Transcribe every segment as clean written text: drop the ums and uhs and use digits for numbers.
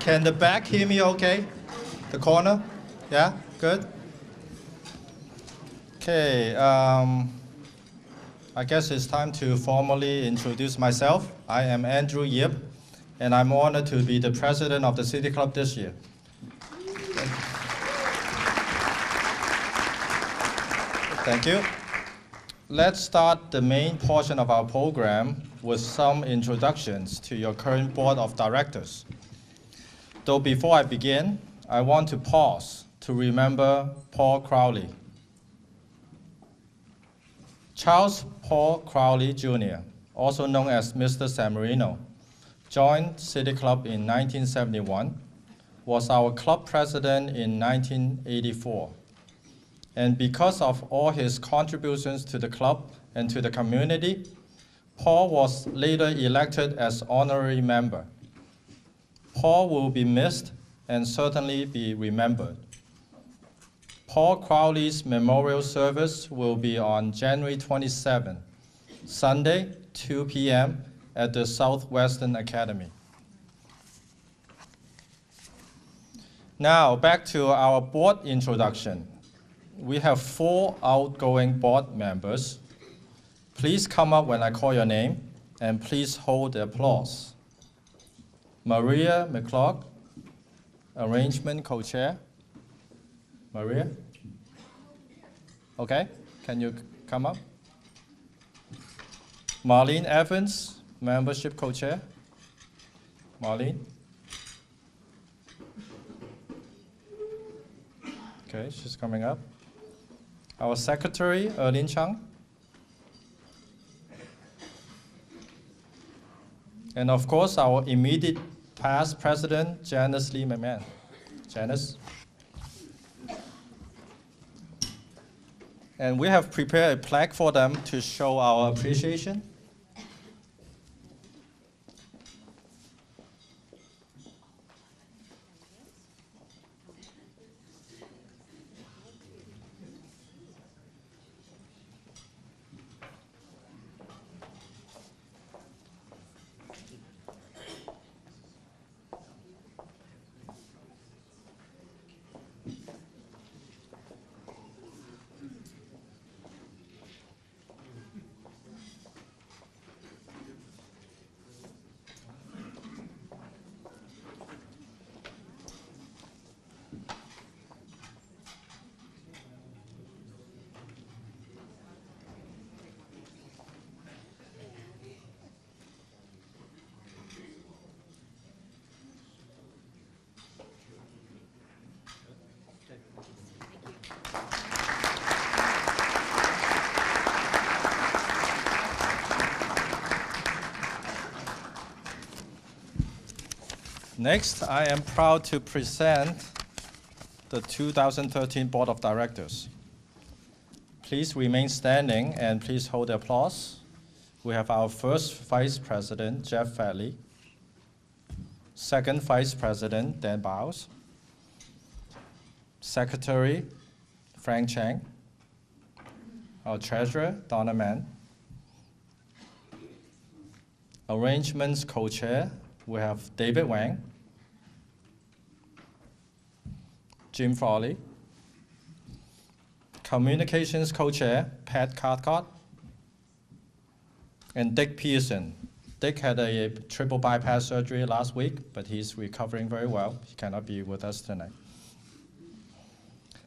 Can the back hear me okay? The corner? Yeah? Good? Okay, I guess it's time to formally introduce myself. I am Andrew Yip, and I'm honored to be the president of the City Club this year. Thank you. Let's start the main portion of our program with some introductions to your current board of directors. Though before I begin, I want to pause to remember Paul Crowley. Charles Paul Crowley Jr., also known as Mr. San Marino, joined City Club in 1971, was our club president in 1984. And because of all his contributions to the club and to the community, Paul was later elected as honorary member. Paul will be missed and certainly be remembered. Paul Crowley's memorial service will be on January 27, Sunday, 2 p.m. at the Southwestern Academy. Now, back to our board introduction. We have 4 outgoing board members. Please come up when I call your name, and please hold the applause. Maria McClock, arrangement co-chair. Maria? Okay, can you come up? Marlene Evans, membership co-chair. Marlene? Okay, she's coming up. Our secretary, Erlin Chang. And of course, our immediate past president, Janice Lee McMahon. Janice? And we have prepared a plaque for them to show our appreciation. Next, I am proud to present the 2013 Board of Directors. Please remain standing and please hold the applause. We have our first Vice President, Jeff Fadley. Second Vice President, Dan Bowes. Secretary, Frank Chang. Our Treasurer, Donna Mann. Arrangements Co-Chair, we have David Wang. Jim Frawley. Communications Co-Chair, Pat Cartcott. And Dick Pearson. Dick had a triple bypass surgery last week, but he's recovering very well. He cannot be with us tonight.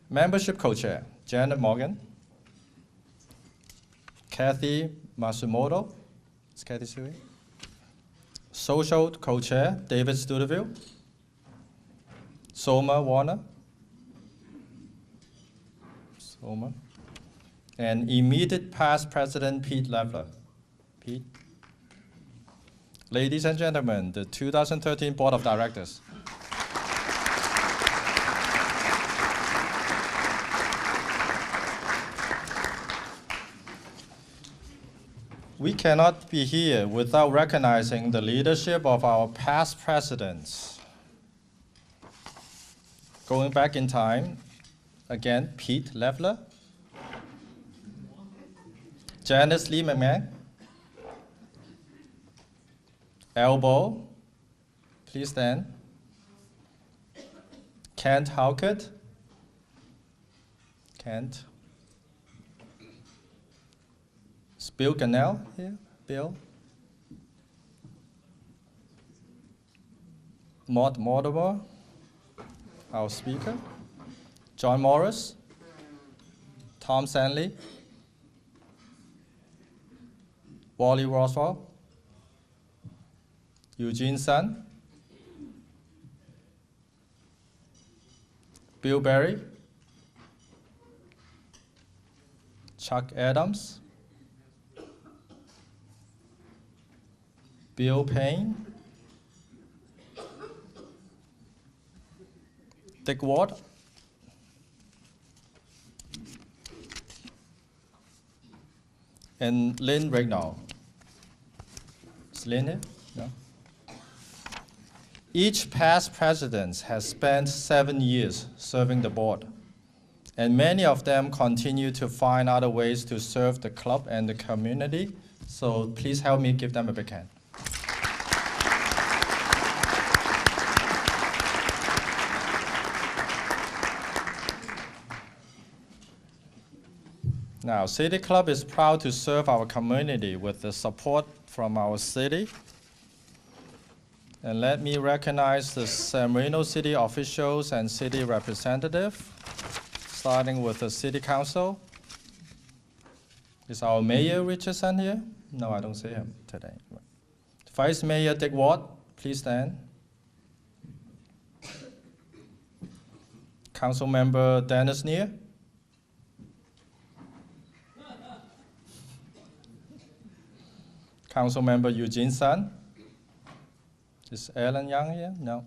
Membership Co-Chair, Janet Morgan. Kathy Masumoto. Is Kathy still here? Social Co-Chair, David Studeville. Soma Warner. Soma. And immediate past President, Pete Leffler. Pete. Ladies and gentlemen, the 2013 Board of Directors. We cannot be here without recognizing the leadership of our past presidents. Going back in time, again, Pete Leffler, Janice Lee McMahon, Elbow, please stand. Kent Halkett. Kent. Is Bill Gannell here? Bill. Maud Mortimer, our speaker. John Morris. Tom Sanley. Wally Roswell. Eugene Sun. Bill Berry. Chuck Adams. Bill Payne. Dick Ward. And Lynn Rignall. Is Lynn here? No. Each past president has spent 7 years serving the board, and many of them continue to find other ways to serve the club and the community, so please help me give them a big hand. Now, City Club is proud to serve our community with the support from our city. And let me recognize the San Marino City officials and city representatives, starting with the City Council. Is our Mayor Richardson here? No, I don't see him today. Vice Mayor Dick Ward, please stand. Council Member Dennis Neer. Council Member Eugene Sun. Is Alan Young here? No.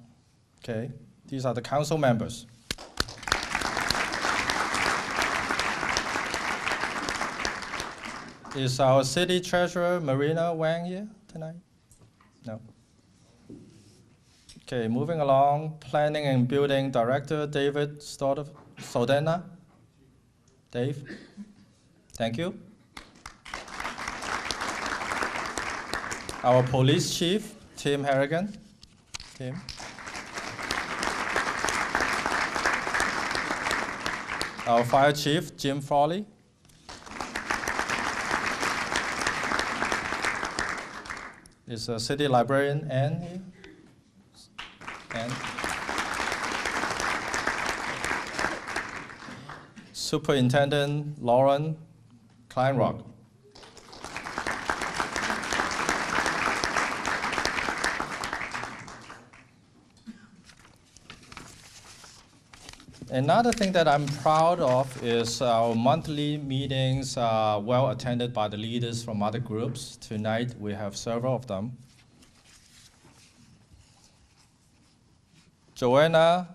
Okay. These are the council members. Is our city treasurer Marina Wang here tonight? No. Okay, moving along. Planning and Building Director David Sodena. Dave. Thank you. Our police chief, Tim Harrigan. Tim. Our fire chief, Jim Frawley. Is a city librarian, Ann here? Ann. Superintendent Lauren Kleinrock. Another thing that I'm proud of is our monthly meetings are well attended by the leaders from other groups. Tonight we have several of them. Joanna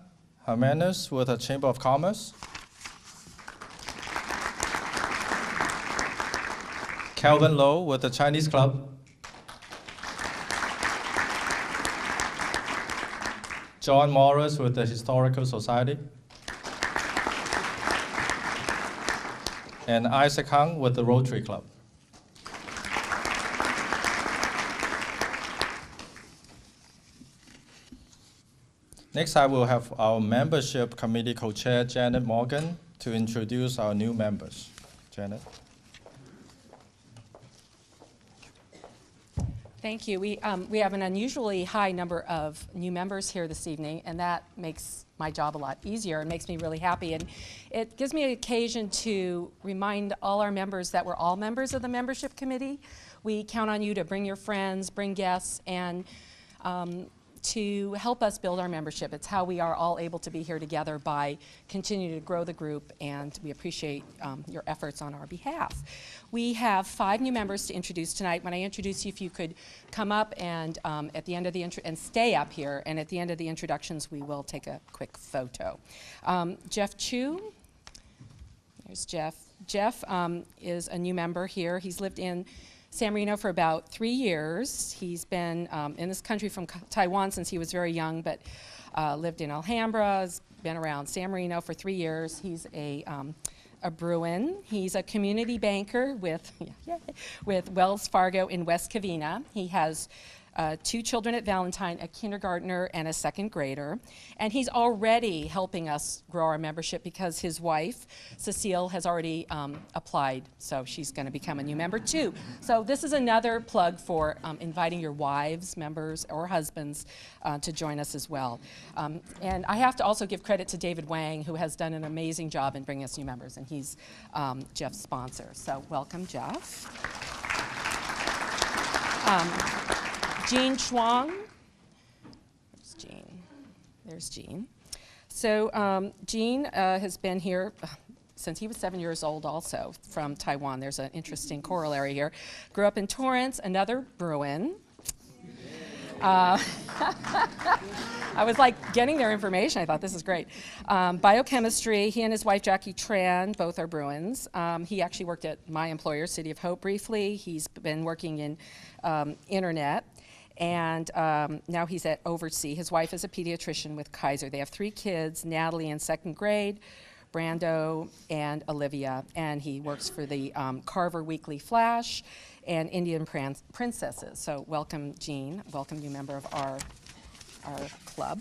Jimenez with the Chamber of Commerce. Calvin Lowe with the Chinese Club. John Morris with the Historical Society. And Isaac Hung with the Rotary Club. Next, I will have our membership committee co-chair, Janet Morgan, to introduce our new members. Janet. Thank you. We have an unusually high number of new members here this evening, and that makes my job a lot easier and makes me really happy. And it gives me an occasion to remind all our members that we're all members of the membership committee. We count on you to bring your friends, bring guests, and to help us build our membership. It's how we are all able to be here together by continuing to grow the group, and we appreciate your efforts on our behalf. We have 5 new members to introduce tonight. When I introduce you, if you could come up and at the end of the and stay up here, and at the end of the introductions, we will take a quick photo. Jeff Chu, there's Jeff. Jeff is a new member here. He's lived in San Marino for about 3 years. He's been in this country from Taiwan since he was very young, but lived in Alhambra, has been around San Marino for 3 years. He's a Bruin. He's a community banker with Wells Fargo in West Covina. He has 2 children at Valentine, a kindergartner and a 2nd grader. And he's already helping us grow our membership because his wife, Cecile, has already applied. So she's going to become a new member too. So this is another plug for inviting your wives, members, or husbands to join us as well. And I have to also give credit to David Wang, who has done an amazing job in bringing us new members, and he's Jeff's sponsor. So welcome, Jeff. Jean Chuang. There's Jean. There's Jean. So Jean has been here since he was 7 years old also, from Taiwan. There's an interesting corollary here. Grew up in Torrance, another Bruin. I was like getting their information. I thought, this is great. Biochemistry, he and his wife Jackie Tran, both are Bruins. He actually worked at my employer, City of Hope, briefly. He's been working in internet. And now he's at Oversea. His wife is a pediatrician with Kaiser. They have 3 kids, Natalie in 2nd grade, Brando, and Olivia. And he works for the Carver Weekly Flash and Indian Princesses. So welcome, Jean. Welcome, new member of our club.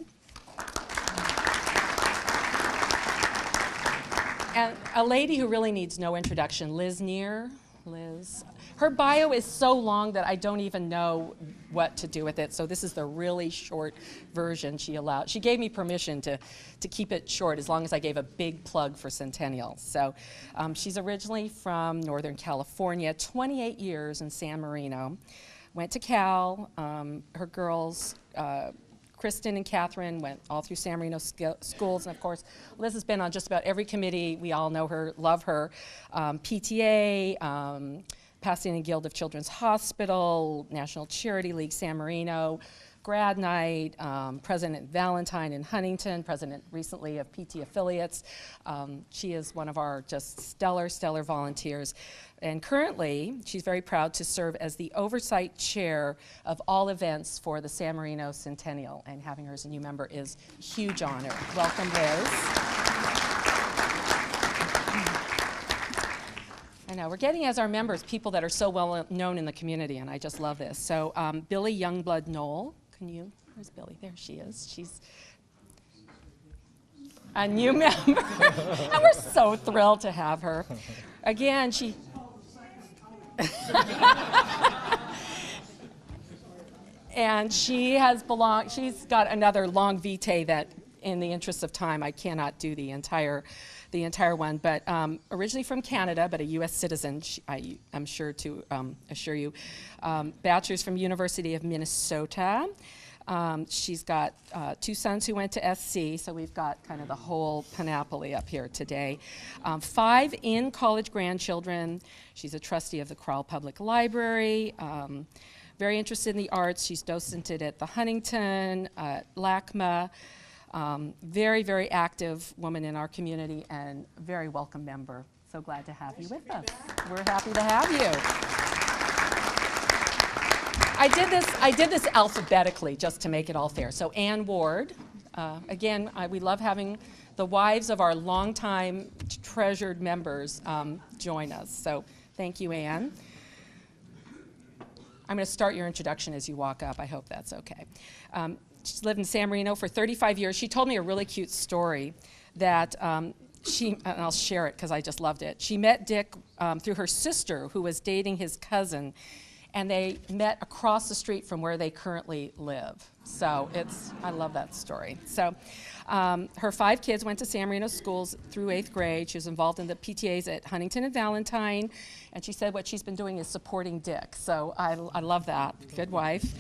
And a lady who really needs no introduction, Liz Neer. Liz. Her bio is so long that I don't even know what to do with it. So this is the really short version she allowed. She gave me permission to keep it short as long as I gave a big plug for Centennial. So she's originally from Northern California, 28 years in San Marino. Went to Cal. Her girls, Kristen and Catherine, went all through San Marino schools, and of course, Liz has been on just about every committee. We all know her, love her. PTA, Pasadena Guild of Children's Hospital, National Charity League San Marino, Grad Night, President Valentine in Huntington, president recently of PT Affiliates. She is one of our just stellar volunteers. And currently, she's very proud to serve as the oversight chair of all events for the San Marino Centennial. And having her as a new member is a huge honor. Welcome, Liz. I know, we're getting as our members people that are so well known in the community, and I just love this. So Billy Youngblood Knoll, where's Billy? There she is. She's a new member. And we're so thrilled to have her. Again, she... And she's got another long vitae that, in the interest of time, I cannot do the entire one, but originally from Canada, but a U.S. citizen, I'm sure to assure you. Bachelor's from University of Minnesota. She's got 2 sons who went to SC, so we've got kind of the whole panoply up here today. 5 in-college grandchildren. She's a trustee of the Crowell Public Library. Very interested in the arts. She's docented at the Huntington, LACMA. Very, very active woman in our community and very welcome member. So glad to have you with us. We're happy to have you. I did this alphabetically just to make it all fair. So Ann Ward, again, we love having the wives of our longtime treasured members join us. So thank you, Ann. I'm going to start your introduction as you walk up. I hope that's okay. She's lived in San Marino for 35 years. She told me a really cute story that and I'll share it because I just loved it. She met Dick through her sister who was dating his cousin, and they met across the street from where they currently live. So I love that story. So her 5 kids went to San Marino schools through 8th grade. She was involved in the PTAs at Huntington and Valentine, and she said what she's been doing is supporting Dick. So I love that. Good wife.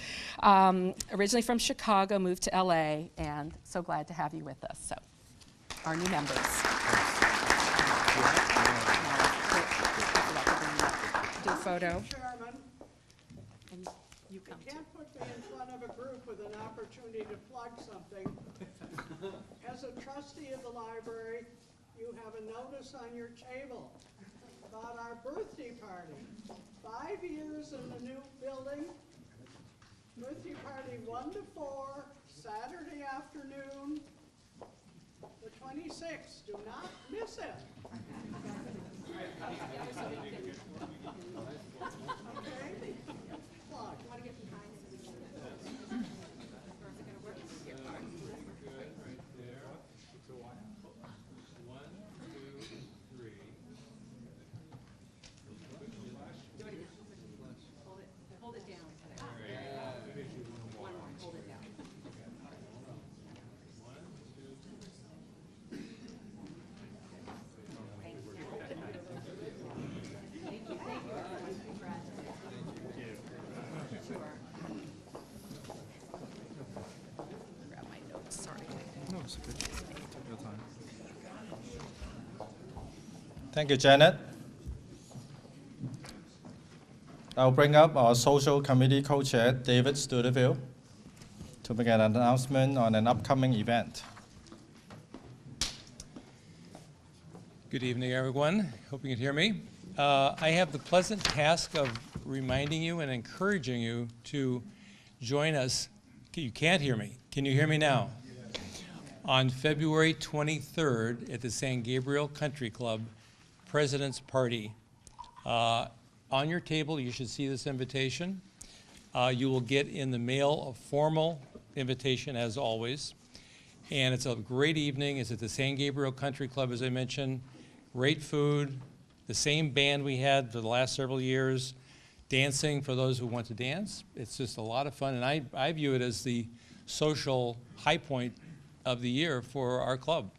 Originally from Chicago, moved to LA, and so glad to have you with us. So our new members. Do a photo. You can't put me in front of a group with an opportunity to plug something. As a trustee of the library, you have a notice on your table about our birthday party. 5 years in the new building. Birthday party 1 to 4, Saturday afternoon, the 26th. Do not miss it. Okay? Plug. Thank you, Janet. I'll bring up our Social Committee Co-Chair, David Studeville, to make an announcement on an upcoming event. Good evening, everyone. Hope you can hear me. I have the pleasant task of reminding you and encouraging you to join us. You can't hear me. Can you hear me now? Yes. On February 23rd at the San Gabriel Country Club President's Party. On your table, you should see this invitation. You will get in the mail a formal invitation, as always. And it's a great evening. It's at the San Gabriel Country Club, as I mentioned. Great food, the same band we had for the last several years, dancing for those who want to dance. It's just a lot of fun, and I view it as the social high point of the year for our club.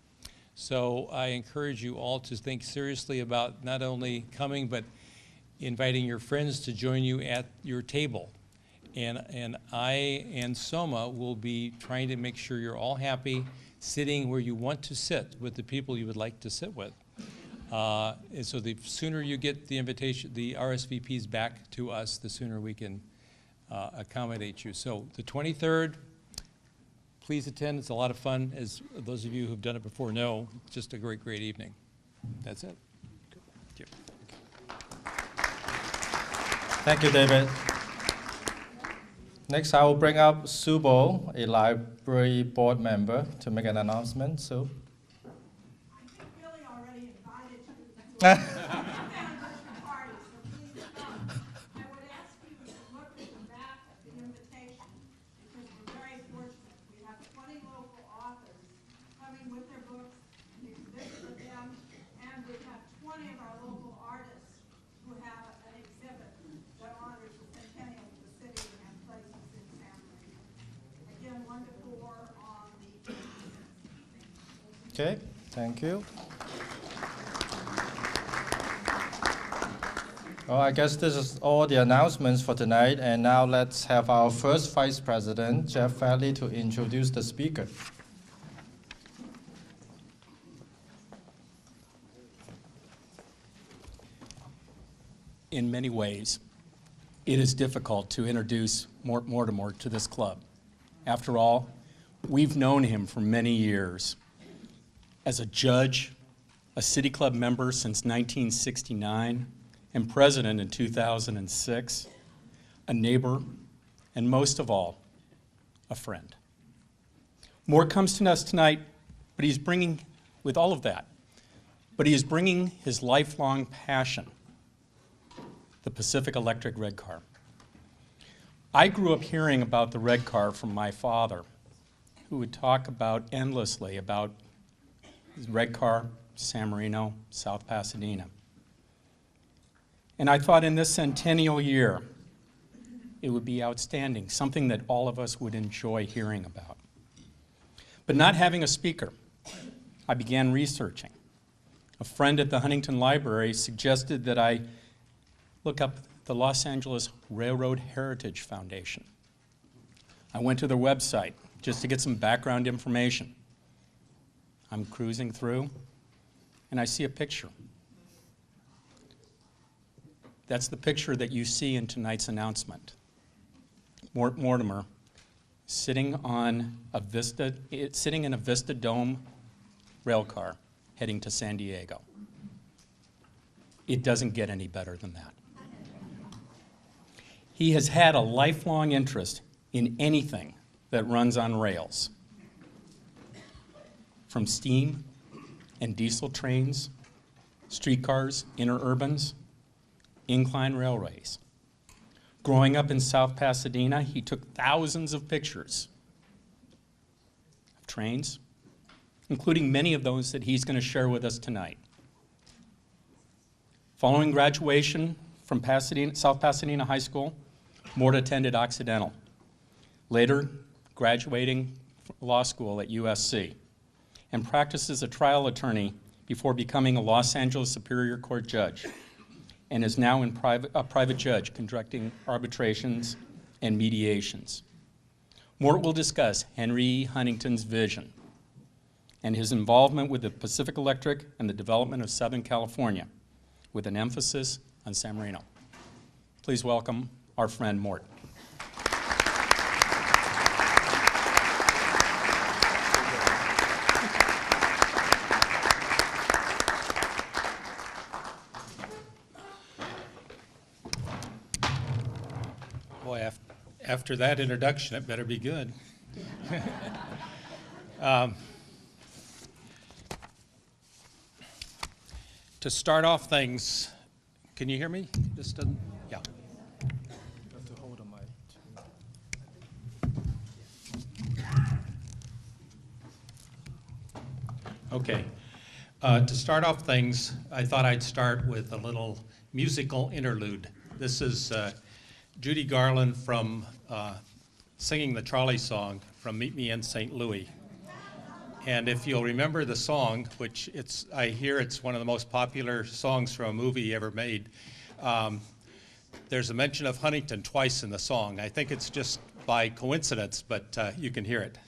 So I encourage you all to think seriously about not only coming, but inviting your friends to join you at your table. And I and Soma will be trying to make sure you're all happy, sitting where you want to sit with the people you would like to sit with. And so the sooner you get the invitation, the RSVPs back to us, the sooner we can accommodate you. So the 23rd, please attend. It's a lot of fun. As those of you who've done it before know, just a great, great evening. That's it. Thank you. Thank you, David. Next, I will bring up Sue Bo, a library board member, to make an announcement. Sue. Party, so please come. I would ask you to look at the back of the invitation because we're very fortunate. We have 20 local authors coming with their books and exhibit with them, and we have 20 of our local artists who have an exhibit that honors the centennial of the city and places in San Marino. Again, 1 to 4 on the 26th. Okay, thank you. Well, I guess this is all the announcements for tonight, and now let's have our first Vice President, Jeff Fadley, to introduce the speaker. In many ways, it is difficult to introduce Mort Mortimer to this club. After all, we've known him for many years. As a judge, a City Club member since 1969, and president in 2006, a neighbor, and most of all, a friend. Mort comes to us tonight, but he's bringing, with all of that, but he is bringing his lifelong passion, the Pacific Electric red car. I grew up hearing about the red car from my father, who would talk about endlessly about his red car, San Marino, South Pasadena. And I thought in this centennial year, it would be outstanding, something that all of us would enjoy hearing about. But not having a speaker, I began researching. A friend at the Huntington Library suggested that I look up the Los Angeles Railroad Heritage Foundation. I went to their website just to get some background information. I'm cruising through, and I see a picture. That's the picture that you see in tonight's announcement. Mort Mortimer sitting in a Vista Dome rail car heading to San Diego. It doesn't get any better than that. He has had a lifelong interest in anything that runs on rails, from steam and diesel trains, streetcars, interurbans, incline railways. Growing up in South Pasadena, he took thousands of pictures of trains, including many of those that he's going to share with us tonight. Following graduation from South Pasadena High School, Mort attended Occidental, later graduating law school at USC, and practiced as a trial attorney before becoming a Los Angeles Superior Court judge, and is now a private judge conducting arbitrations and mediations. Mort will discuss Henry E. Huntington's vision and his involvement with the Pacific Electric and the development of Southern California, with an emphasis on San Marino. Please welcome our friend Mort. Boy, after that introduction, it better be good. To start off things, can you hear me? This doesn't, yeah. Have to hold the mic. Okay. To start off things, I thought I'd start with a little musical interlude. This is Judy Garland from singing the trolley song from Meet Me in St. Louis. And if you'll remember the song, which I hear it's one of the most popular songs from a movie ever made, there's a mention of Huntington twice in the song. I think it's just by coincidence, but you can hear it.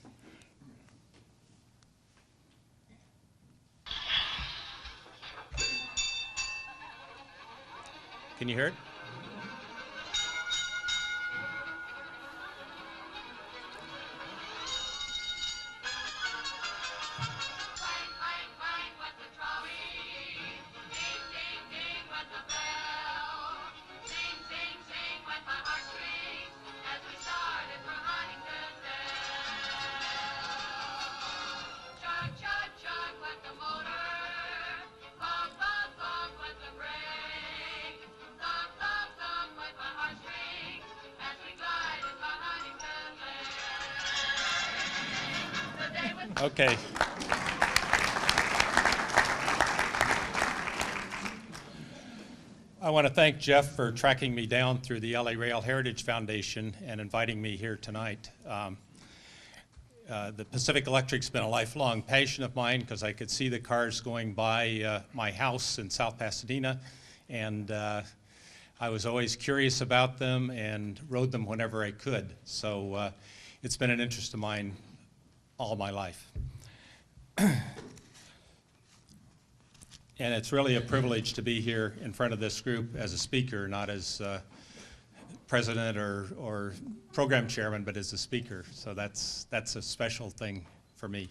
Can you hear it? Okay. I want to thank Jeff for tracking me down through the LA Rail Heritage Foundation and inviting me here tonight. The Pacific Electric's been a lifelong passion of mine because I could see the cars going by my house in South Pasadena, and I was always curious about them and rode them whenever I could. So it's been an interest of mine all my life. And it's really a privilege to be here in front of this group as a speaker, not as president or program chairman, but as a speaker. So that's a special thing for me.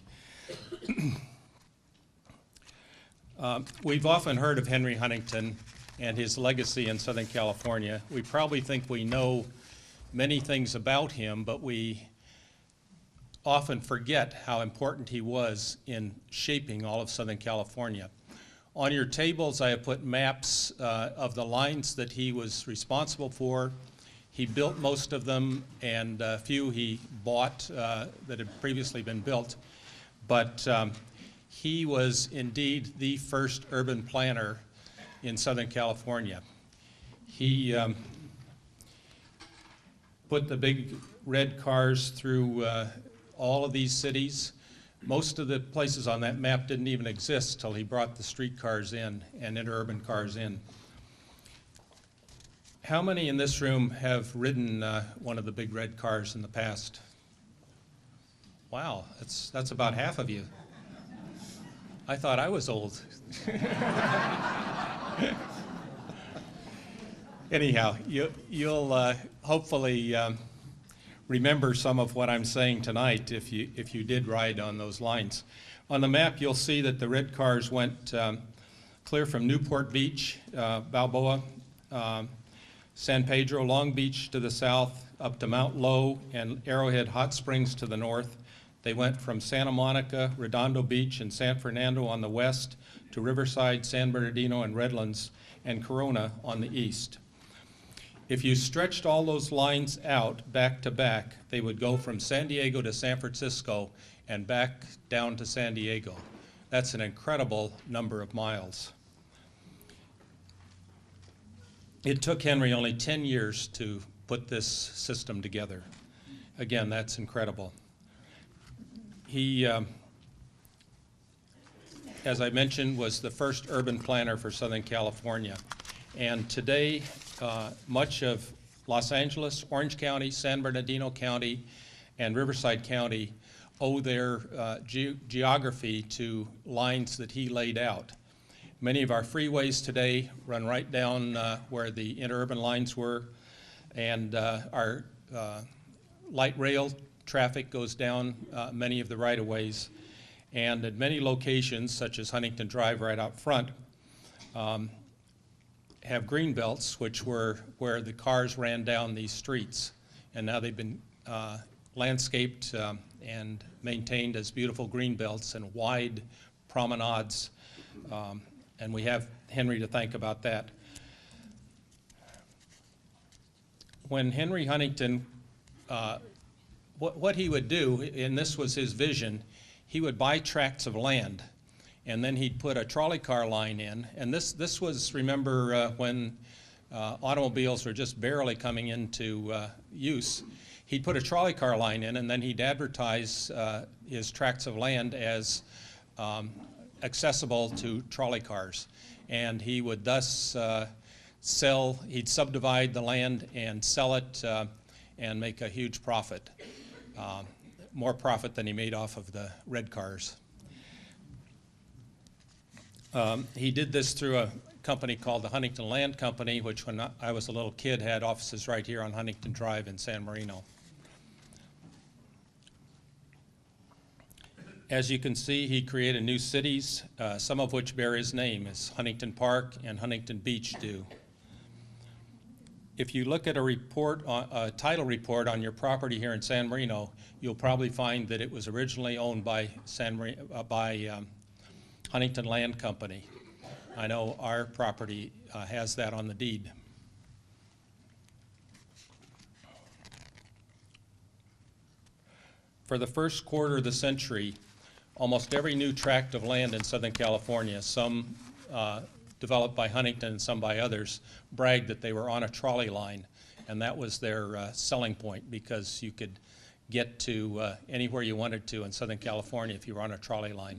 We've often heard of Henry Huntington and his legacy in Southern California. We probably think we know many things about him, but we often forget how important he was in shaping all of Southern California. On your tables, I have put maps of the lines that he was responsible for. He built most of them, and a few he bought that had previously been built. But he was indeed the first urban planner in Southern California. He put the big red cars through all of these cities. Most of the places on that map didn't even exist till he brought the streetcars in and interurban cars in. How many in this room have ridden one of the big red cars in the past? Wow, that's about half of you. I thought I was old. Anyhow, you'll hopefully remember some of what I'm saying tonight if you did ride on those lines. On the map, you'll see that the red cars went clear from Newport Beach, Balboa, San Pedro, Long Beach to the south, up to Mount Lowe and Arrowhead Hot Springs to the north. They went from Santa Monica, Redondo Beach, and San Fernando on the west to Riverside, San Bernardino, and Redlands, and Corona on the east. If you stretched all those lines out back to back, they would go from San Diego to San Francisco and back down to San Diego. That's an incredible number of miles. It took Henry only 10 years to put this system together. Again, that's incredible. He, as I mentioned, was the first urban planner for Southern California. And today, much of Los Angeles, Orange County, San Bernardino County, and Riverside County owe their geography to lines that he laid out. Many of our freeways today run right down where the interurban lines were, and our light rail traffic goes down many of the right-of-ways. And at many locations, such as Huntington Drive right out front, have green belts, which were where the cars ran down these streets. And now they've been landscaped and maintained as beautiful green belts and wide promenades. And we have Henry to thank about that. When Henry Huntington, what he would do, and this was his vision, he would buy tracts of land, and then he'd put a trolley car line in. And this was, remember, when automobiles were just barely coming into use. He'd put a trolley car line in, and then he'd advertise his tracts of land as accessible to trolley cars. And he would thus he'd subdivide the land and sell it and make a huge profit, more profit than he made off of the red cars. He did this through a company called the Huntington Land Company, which when I was a little kid had offices right here on Huntington Drive in San Marino. As you can see, he created new cities, some of which bear his name, as Huntington Park and Huntington Beach do. If you look at a title report on your property here in San Marino, you'll probably find that it was originally owned by Huntington Land Company. I know our property has that on the deed. For the first quarter of the century, almost every new tract of land in Southern California, some developed by Huntington and some by others, bragged that they were on a trolley line, and that was their selling point, because you could get to anywhere you wanted to in Southern California if you were on a trolley line.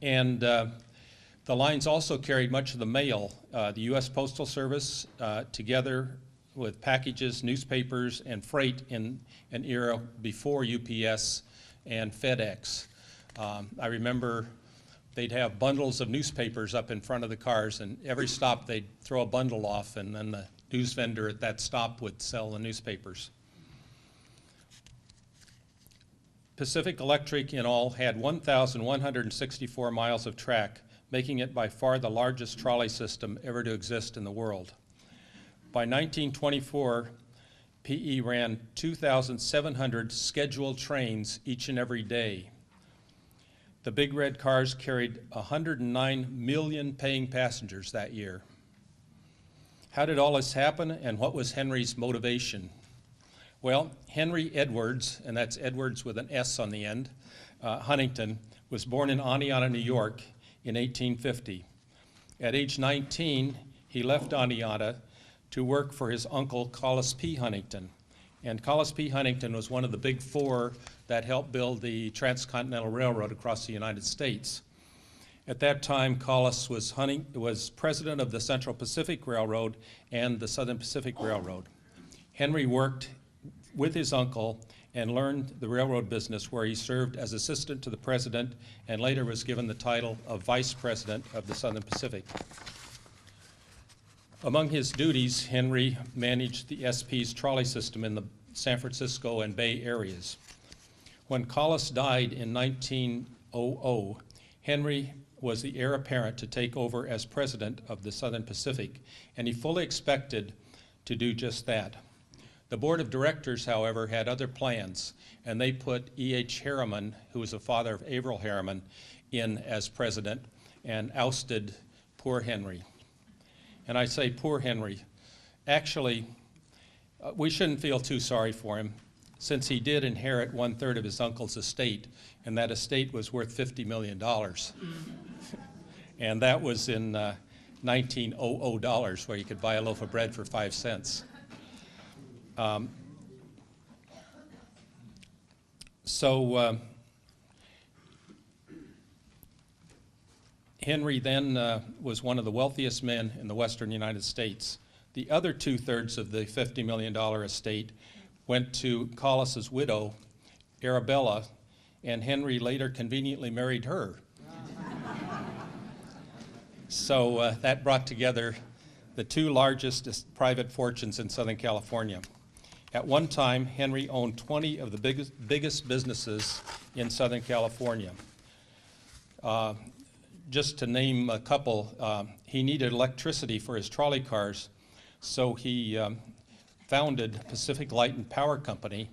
And the lines also carried much of the mail. The U.S. Postal Service, together with packages, newspapers, and freight in an era before UPS and FedEx. I remember they'd have bundles of newspapers up in front of the cars, and every stop they'd throw a bundle off, and then the news vendor at that stop would sell the newspapers. Pacific Electric in all had 1,164 miles of track, making it by far the largest trolley system ever to exist in the world. By 1924, PE ran 2,700 scheduled trains each and every day. The big red cars carried 109 million paying passengers that year. How did all this happen, and what was Henry's motivation? Well, Henry Edwards, and that's Edwards with an S on the end, Huntington, was born in Oneonta, New York in 1850. At age 19, he left Oneonta to work for his uncle, Collis P. Huntington. And Collis P. Huntington was one of the big four that helped build the Transcontinental Railroad across the United States. At that time, Collis was president of the Central Pacific Railroad and the Southern Pacific Railroad. Henry worked with his uncle and learned the railroad business, where he served as assistant to the president and later was given the title of vice president of the Southern Pacific. Among his duties, Henry managed the SP's trolley system in the San Francisco and Bay areas. When Collis died in 1900, Henry was the heir apparent to take over as president of the Southern Pacific, and he fully expected to do just that. The board of directors, however, had other plans, and they put E.H. Harriman, who was the father of Averill Harriman, in as president and ousted poor Henry. And I say poor Henry. Actually, we shouldn't feel too sorry for him, since he did inherit 1/3 of his uncle's estate, and that estate was worth $50 million. And that was in 1900 dollars, where you could buy a loaf of bread for 5 cents. Henry then was one of the wealthiest men in the western United States. The other 2/3 of the $50 million estate went to Collis's widow, Arabella, and Henry later conveniently married her. So that brought together the two largest private fortunes in Southern California. At one time, Henry owned 20 of the biggest businesses in Southern California. Just to name a couple, he needed electricity for his trolley cars, so he founded Pacific Light and Power Company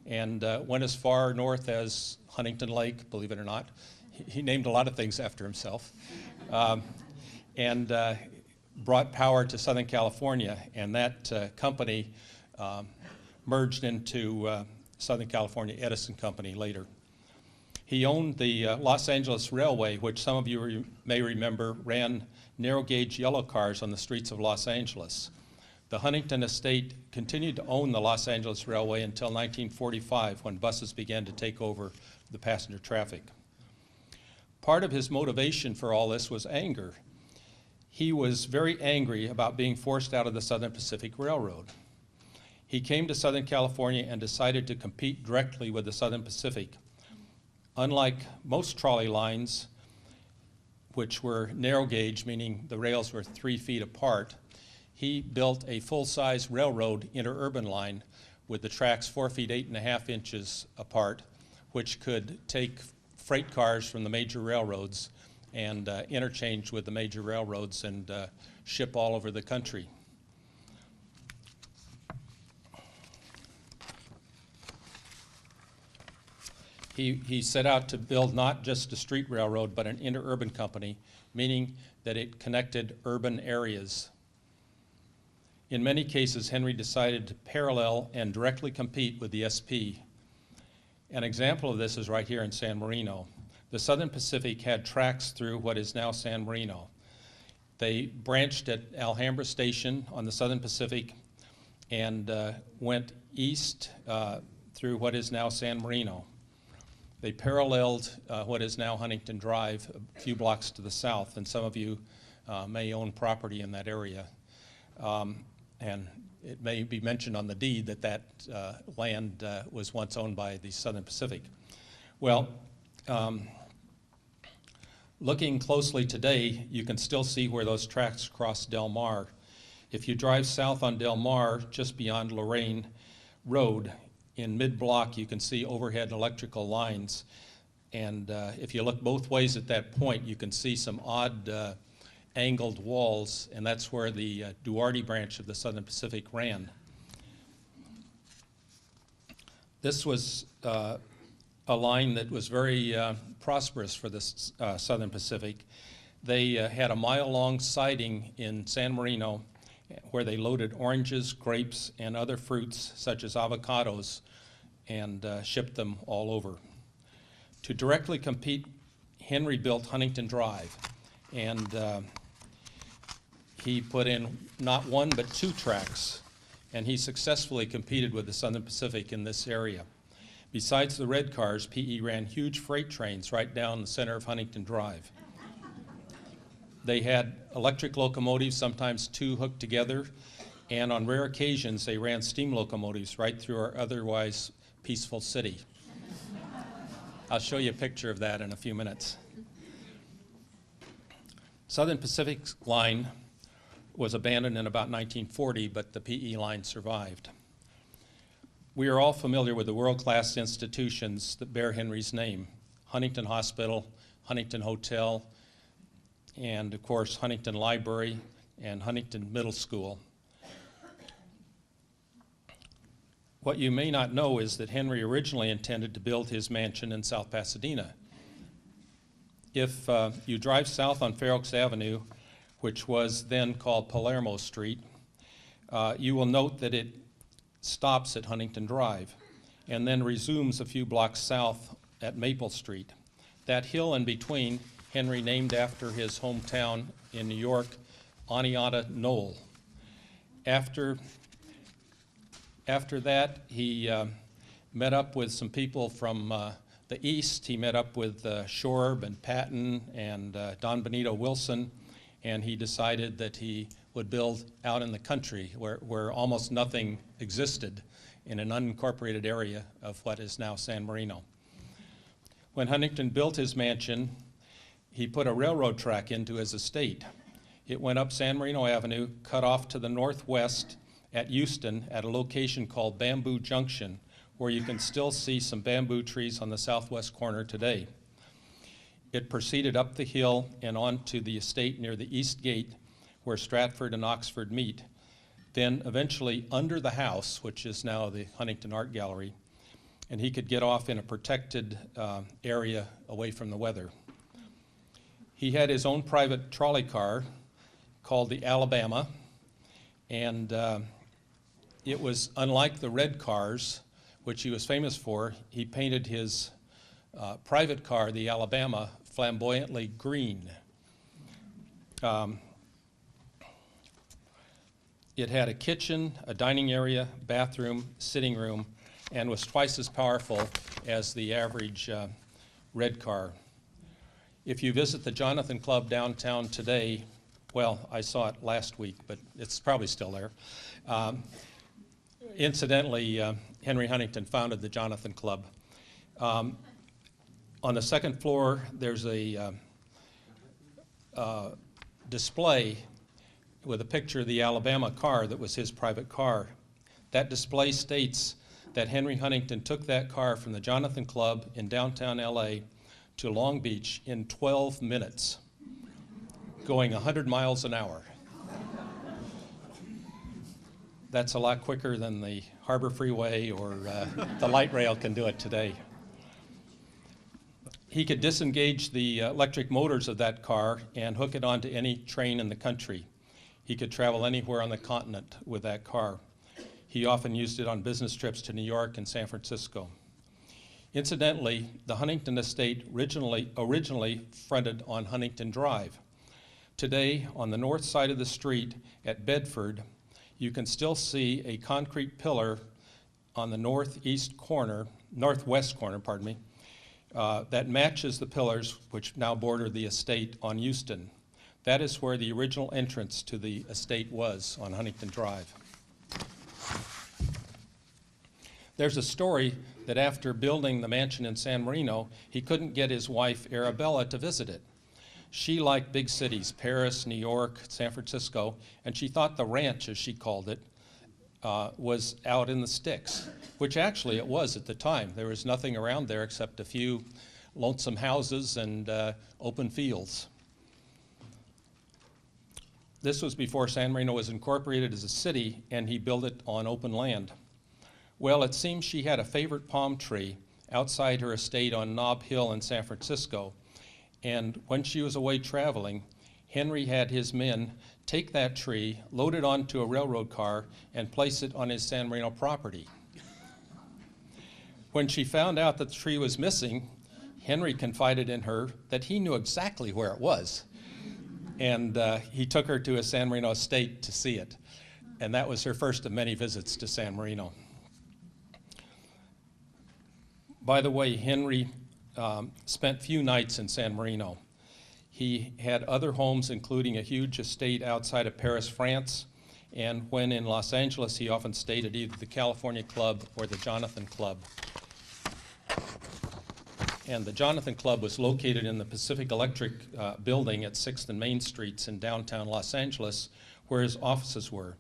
and went as far north as Huntington Lake, believe it or not. He named a lot of things after himself. And brought power to Southern California, and that company merged into Southern California Edison Company later. He owned the Los Angeles Railway, which some of you may remember ran narrow gauge yellow cars on the streets of Los Angeles. The Huntington estate continued to own the Los Angeles Railway until 1945, when buses began to take over the passenger traffic. Part of his motivation for all this was anger. He was very angry about being forced out of the Southern Pacific Railroad. He came to Southern California and decided to compete directly with the Southern Pacific. Unlike most trolley lines, which were narrow gauge, meaning the rails were 3 feet apart, he built a full-size railroad interurban line with the tracks 4 feet 8.5 inches apart, which could take freight cars from the major railroads and interchange with the major railroads and ship all over the country. He set out to build not just a street railroad, but an interurban company, meaning that it connected urban areas. In many cases, Henry decided to parallel and directly compete with the SP. An example of this is right here in San Marino. The Southern Pacific had tracks through what is now San Marino. They branched at Alhambra Station on the Southern Pacific and went east through what is now San Marino. They paralleled what is now Huntington Drive a few blocks to the south, and some of you may own property in that area. And it may be mentioned on the deed that that land was once owned by the Southern Pacific. Well, looking closely today, you can still see where those tracks cross Del Mar. If you drive south on Del Mar, just beyond Lorraine Road, in mid-block you can see overhead electrical lines. And if you look both ways at that point, you can see some odd angled walls, and that's where the Duarte branch of the Southern Pacific ran. This was a line that was very prosperous for the Southern Pacific. They had a mile-long siding in San Marino where they loaded oranges, grapes, and other fruits such as avocados and shipped them all over. To directly compete, Henry built Huntington Drive, and he put in not one but 2 tracks, and he successfully competed with the Southern Pacific in this area. Besides the red cars, PE ran huge freight trains right down the center of Huntington Drive. They had electric locomotives, sometimes 2 hooked together, and on rare occasions they ran steam locomotives right through our otherwise peaceful city. I'll show you a picture of that in a few minutes. Southern Pacific's line was abandoned in about 1940, but the PE line survived. We are all familiar with the world-class institutions that bear Henry's name: Huntington Hospital, Huntington Hotel, and of course Huntington Library and Huntington Middle School. What you may not know is that Henry originally intended to build his mansion in South Pasadena. If you drive south on Fair Oaks Avenue, which was then called Palermo Street, you will note that it stops at Huntington Drive and then resumes a few blocks south at Maple Street. That hill in between, Henry named after his hometown in New York, Oneonta Knoll. After that, he met up with some people from the east. He met up with Shorb and Patton and Don Benito Wilson, and he decided that he would build out in the country where almost nothing existed. in an unincorporated area of what is now San Marino. When Huntington built his mansion, he put a railroad track into his estate. It went up San Marino Avenue, cut off to the northwest at Houston at a location called Bamboo Junction, where you can still see some bamboo trees on the southwest corner today. It proceeded up the hill and on to the estate near the East Gate, where Stratford and Oxford meet. Then eventually under the house, which is now the Huntington Art Gallery, and he could get off in a protected area away from the weather. He had his own private trolley car called the Alabama, and it was unlike the red cars, which he was famous for. He painted his private car, the Alabama, flamboyantly green. It had a kitchen, a dining area, bathroom, sitting room, and was twice as powerful as the average red car. If you visit the Jonathan Club downtown today, well, I saw it last week, but it's probably still there. Incidentally, Henry Huntington founded the Jonathan Club. On the second floor, there's a display with a picture of the Alabama car that was his private car. That display states that Henry Huntington took that car from the Jonathan Club in downtown LA to Long Beach in 12 minutes, going 100 miles an hour. That's a lot quicker than the Harbor Freeway or the light rail can do it today. He could disengage the electric motors of that car and hook it onto any train in the country. He could travel anywhere on the continent with that car. He often used it on business trips to New York and San Francisco. Incidentally, the Huntington estate originally fronted on Huntington Drive. Today, on the north side of the street at Bedford, you can still see a concrete pillar on the northwest corner, that matches the pillars which now border the estate on Houston. That is where the original entrance to the estate was, on Huntington Drive. There's a story that after building the mansion in San Marino, he couldn't get his wife Arabella to visit it. She liked big cities, Paris, New York, San Francisco, and she thought the ranch, as she called it, was out in the sticks, which actually it was at the time. There was nothing around there except a few lonesome houses and open fields. This was before San Marino was incorporated as a city, and he built it on open land. Well, it seems she had a favorite palm tree outside her estate on Nob Hill in San Francisco, and when she was away traveling, Henry had his men take that tree, load it onto a railroad car, and place it on his San Marino property. When she found out that the tree was missing, Henry confided in her that he knew exactly where it was. And he took her to his San Marino estate to see it. And that was her first of many visits to San Marino. By the way, Henry spent few nights in San Marino. He had other homes, including a huge estate outside of Paris, France. And when in Los Angeles, he often stayed at either the California Club or the Jonathan Club. And the Jonathan Club was located in the Pacific Electric building at 6th and Main Streets in downtown Los Angeles, where his offices were.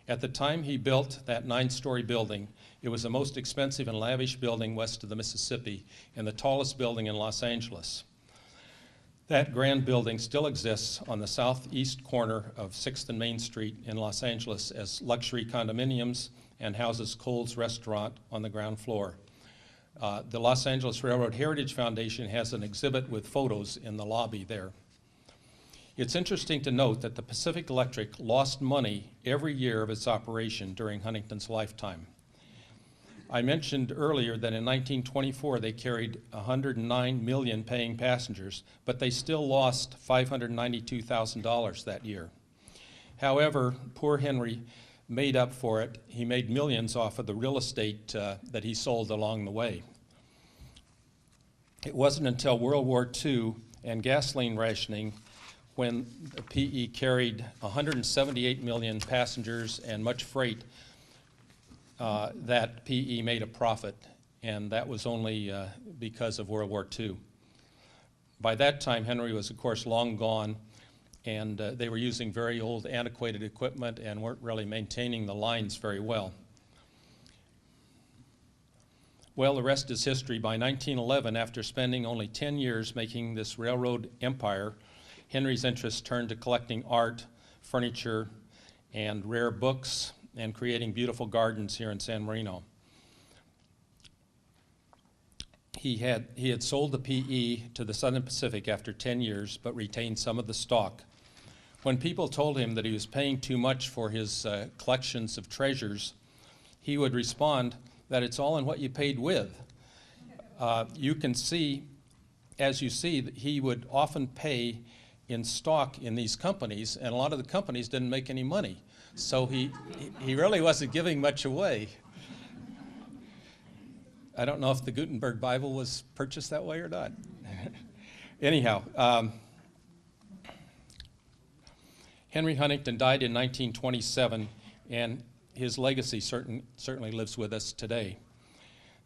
At the time he built that 9-story building, it was the most expensive and lavish building west of the Mississippi and the tallest building in Los Angeles. That grand building still exists on the southeast corner of 6th and Main Street in Los Angeles as luxury condominiums and houses Cole's Restaurant on the ground floor. The Los Angeles Railroad Heritage Foundation has an exhibit with photos in the lobby there. It's interesting to note that the Pacific Electric lost money every year of its operation during Huntington's lifetime. I mentioned earlier that in 1924 they carried 109 million paying passengers, but they still lost $592,000 that year. However, poor Henry made up for it. He made millions off of the real estate that he sold along the way. It wasn't until World War II and gasoline rationing when the PE carried 178 million passengers and much freight that PE made a profit, and that was only because of World War II. By that time, Henry was, of course, long gone, and they were using very old, antiquated equipment and weren't really maintaining the lines very well. Well, the rest is history. By 1911, after spending only 10 years making this railroad empire, Henry's interest turned to collecting art, furniture, and rare books, and creating beautiful gardens here in San Marino. He had sold the PE to the Southern Pacific after 10 years, but retained some of the stock. When people told him that he was paying too much for his collections of treasures, he would respond that it's all in what you paid with. You can see, as you see, that he would often pay in stock in these companies, and a lot of the companies didn't make any money. So he really wasn't giving much away. I don't know if the Gutenberg Bible was purchased that way or not. Anyhow, Henry Huntington died in 1927, and his legacy certainly lives with us today.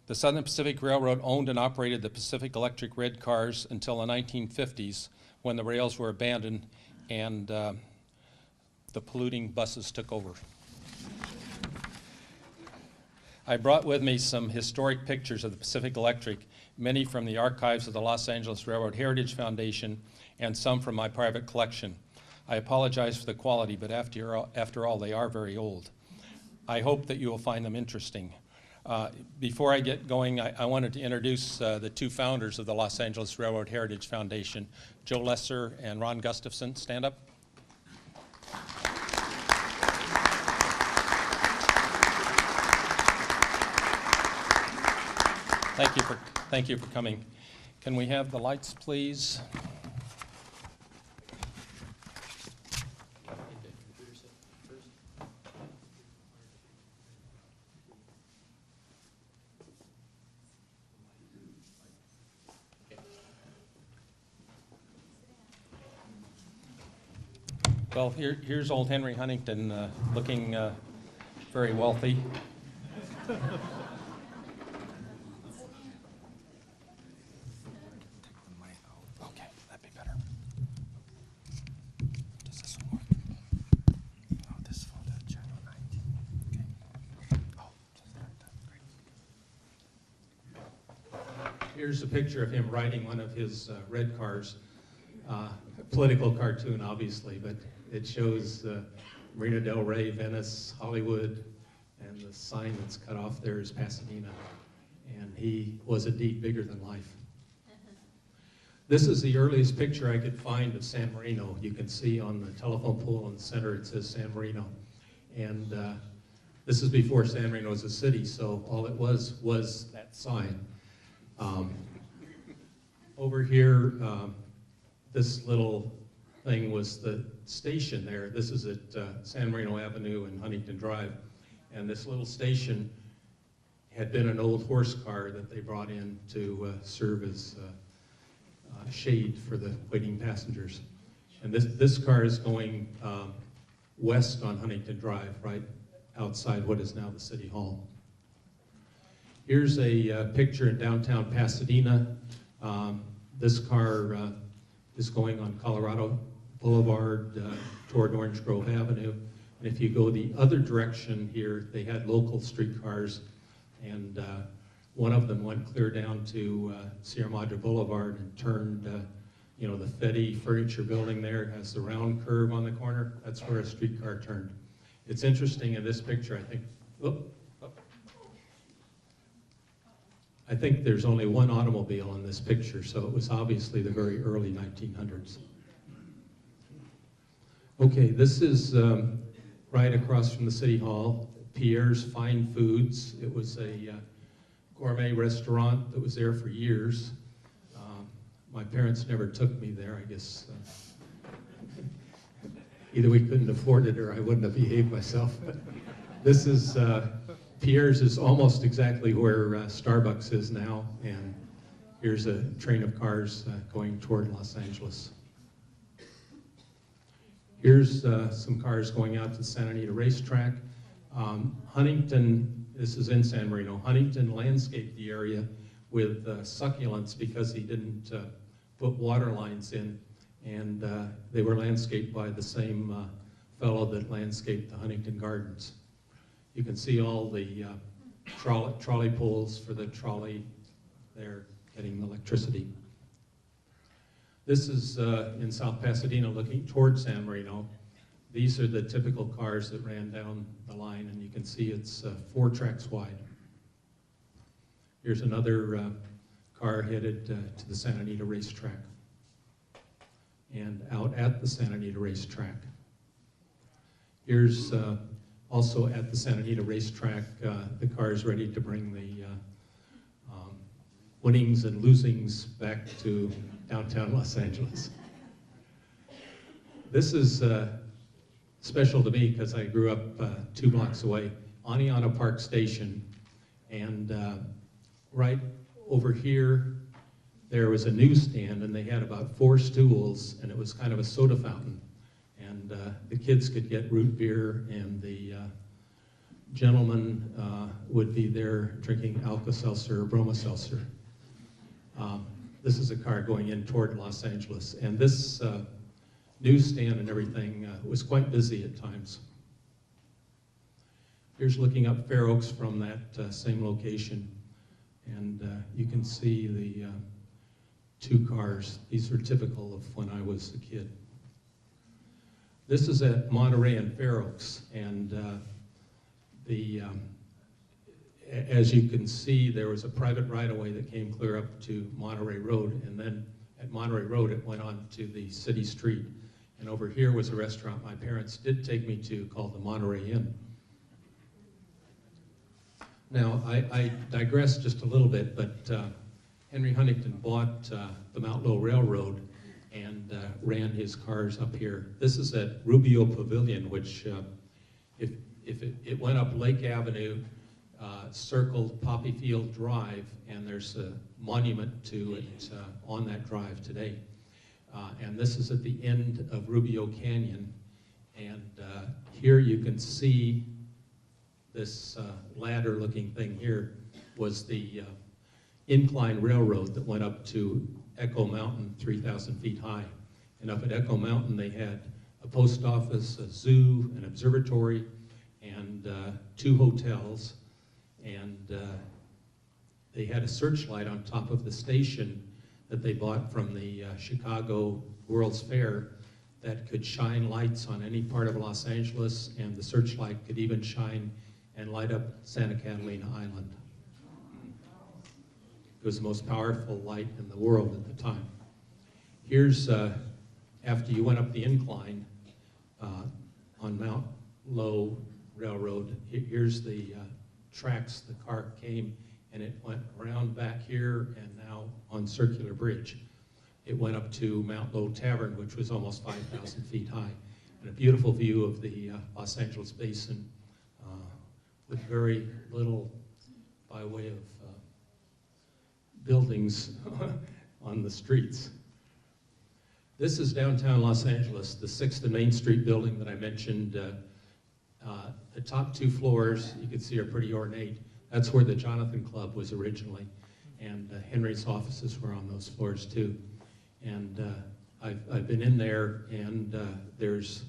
The Southern Pacific Railroad owned and operated the Pacific Electric red cars until the 1950s, when the rails were abandoned and the polluting buses took over. I brought with me some historic pictures of the Pacific Electric, many from the archives of the Los Angeles Railroad Heritage Foundation and some from my private collection. I apologize for the quality, but after all, they are very old. I hope that you will find them interesting. Before I get going, I wanted to introduce the two founders of the Los Angeles Railroad Heritage Foundation, Joe Lesser and Ron Gustafson. Stand up. Thank you for coming. Can we have the lights, please? Well, here's old Henry Huntington looking very wealthy. Okay, that'd be better. Does this one work? Oh, this is for the channel 19. Okay. Oh, great. Here's a picture of him riding one of his red cars. Political cartoon, obviously, but it shows Marina del Rey, Venice, Hollywood, and the sign that's cut off there is Pasadena. And he was indeed bigger than life. This is the earliest picture I could find of San Marino. You can see on the telephone pole in the center it says San Marino. And this is before San Marino was a city, so all it was that sign. Over here, this little thing was the station there. This is at San Marino Avenue and Huntington Drive. And this little station had been an old horse car that they brought in to serve as shade for the waiting passengers. And this car is going west on Huntington Drive, right outside what is now the City Hall. Here's a picture in downtown Pasadena. This car is going on Colorado Boulevard toward Orange Grove Avenue. And if you go the other direction here, they had local streetcars, and one of them went clear down to Sierra Madre Boulevard and turned, you know, the Fetty Furniture Building there has the round curve on the corner. That's where a streetcar turned. It's interesting in this picture, I think there's only one automobile in this picture, so it was obviously the very early 1900s. Okay, this is right across from the City Hall, Pierre's Fine Foods. It was a gourmet restaurant that was there for years. My parents never took me there, I guess. Either we couldn't afford it or I wouldn't have behaved myself. But this is, Pierre's is almost exactly where Starbucks is now, and here's a train of cars going toward Los Angeles. Here's some cars going out to the Santa Anita racetrack. Huntington this is in San Marino. Huntington landscaped the area with succulents because he didn't put water lines in, and they were landscaped by the same fellow that landscaped the Huntington Gardens. You can see all the trolley poles for the trolley there getting the electricity. This is in South Pasadena looking toward San Marino. These are the typical cars that ran down the line, and you can see it's 4 tracks wide. Here's another car headed to the Santa Anita racetrack. And out at the Santa Anita racetrack. Here's also at the Santa Anita racetrack, the cars ready to bring the winnings and losings back to downtown Los Angeles. This is special to me because I grew up 2 blocks away, Aniana Park Station, and right over here there was a newsstand, and they had about 4 stools, and it was kind of a soda fountain, and the kids could get root beer, and the gentlemen would be there drinking Alka-Seltzer or Bromo-Seltzer. This is a car going in toward Los Angeles, and this newsstand and everything was quite busy at times. Here's looking up Fair Oaks from that same location, and you can see the 2 cars. These are typical of when I was a kid. This is at Monterey and Fair Oaks, and as you can see, there was a private right-of-way that came clear up to Monterey Road, and then at Monterey Road it went on to the city street. And over here was a restaurant my parents did take me to called the Monterey Inn. Now, I digress just a little bit, but Henry Huntington bought the Mount Low Railroad and ran his cars up here. This is at Rubio Pavilion, which if it went up Lake Avenue, circled Poppy Field Drive, and there's a monument to it on that drive today. And this is at the end of Rubio Canyon, and here you can see this ladder-looking thing here was the incline railroad that went up to Echo Mountain, 3,000 feet high. And up at Echo Mountain, they had a post office, a zoo, an observatory, and 2 hotels. And they had a searchlight on top of the station that they bought from the Chicago World's Fair that could shine lights on any part of Los Angeles, and the searchlight could even shine and light up Santa Catalina Island. It was the most powerful light in the world at the time. Here's, after you went up the incline on Mount Low Railroad, here's the tracks the car came, and it went around back here and now on Circular Bridge. It went up to Mount Low Tavern, which was almost 5,000 feet high, and a beautiful view of the Los Angeles Basin with very little by way of buildings on the streets. This is downtown Los Angeles, the 6th and Main Street building that I mentioned. The top 2 floors, you can see, are pretty ornate. That's where the Jonathan Club was originally, and Henry's offices were on those floors too. And I've been in there, and there's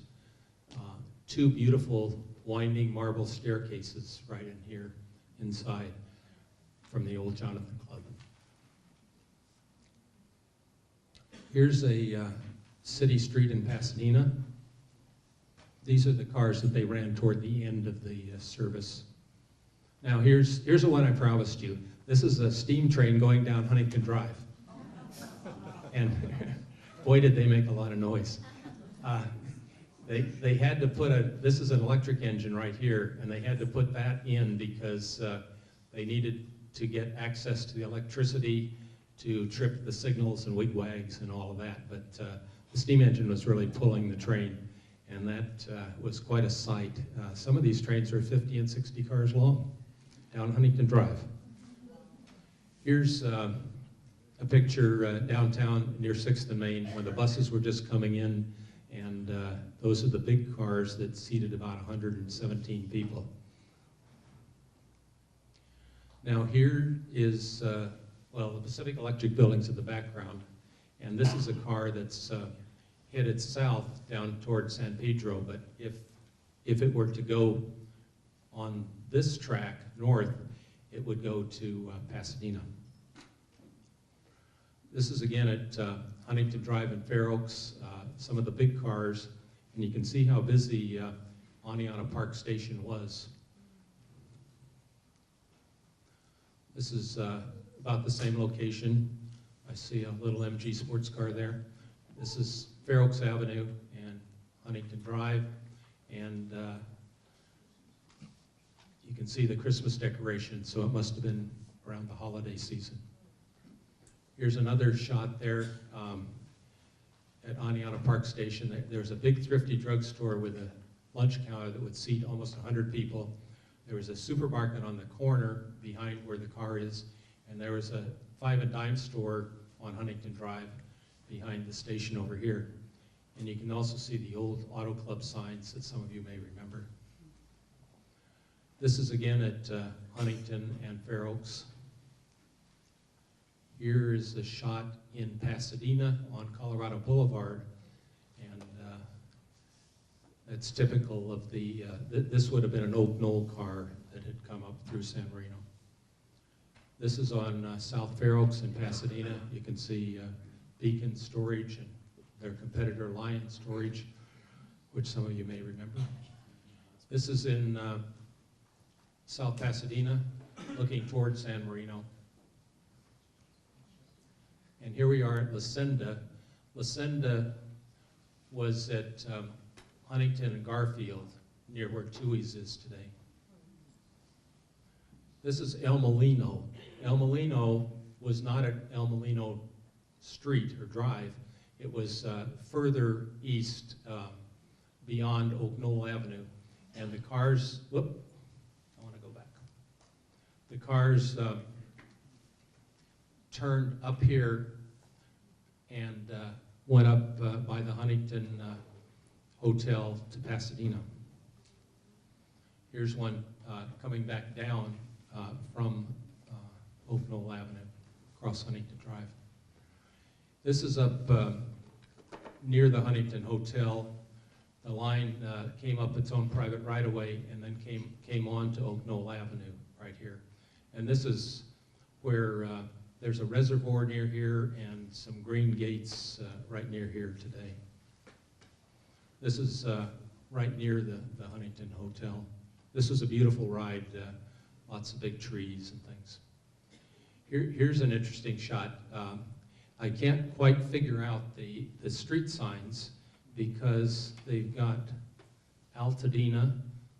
2 beautiful winding marble staircases right in here inside from the old Jonathan Club. Here's a city street in Pasadena. These are the cars that they ran toward the end of the service. Now here's the one I promised you. This is a steam train going down Huntington Drive. And boy, did they make a lot of noise. They had to put this is an electric engine right here, and they had to put that in because they needed to get access to the electricity to trip the signals and wigwags and all of that. But the steam engine was really pulling the train, and that was quite a sight. Some of these trains are 50 and 60 cars long down Huntington Drive. Here's a picture downtown near 6th and Main when the buses were just coming in, and those are the big cars that seated about 117 people. Now here is, well, the Pacific Electric building's in the background, and this is a car that's headed south down toward San Pedro, but if it were to go on this track north, it would go to Pasadena. This is again at Huntington Drive in Fair Oaks, some of the big cars, and you can see how busy Aniana Park Station was. This is about the same location. I see a little MG sports car there. This is Fair Oaks Avenue and Huntington Drive, and you can see the Christmas decoration, so it must have been around the holiday season. Here's another shot there at Aniana Park Station. There's a big thrifty drugstore with a lunch counter that would seat almost 100 people. There was a supermarket on the corner behind where the car is, and there was a 5 and dime store on Huntington Drive behind the station over here. And you can also see the old Auto Club signs that some of you may remember. This is again at Huntington and Fair Oaks. Here is a shot in Pasadena on Colorado Boulevard, and that's typical of the, this would have been an Oak Knoll car that had come up through San Marino. This is on South Fair Oaks in Pasadena. You can see Beacon Storage and their competitor Lion Storage, which some of you may remember. This is in South Pasadena, looking toward San Marino. And here we are at La Senda. La Senda was at Huntington and Garfield, near where Tui's is today. This is El Molino. El Molino was not at El Molino Street or Drive. It was further east beyond Oak Knoll Avenue. And the cars, whoop, I want to go back. The cars turned up here and went up by the Huntington Hotel to Pasadena. Here's one coming back down from Oak Knoll Avenue, across Huntington Drive. This is up near the Huntington Hotel. The line came up its own private right-of-way and then came on to Oak Knoll Avenue right here. And this is where there's a reservoir near here and some green gates right near here today. This is right near the Huntington Hotel. This was a beautiful ride, lots of big trees and things. Here's an interesting shot. I can't quite figure out the street signs because they've got Altadena,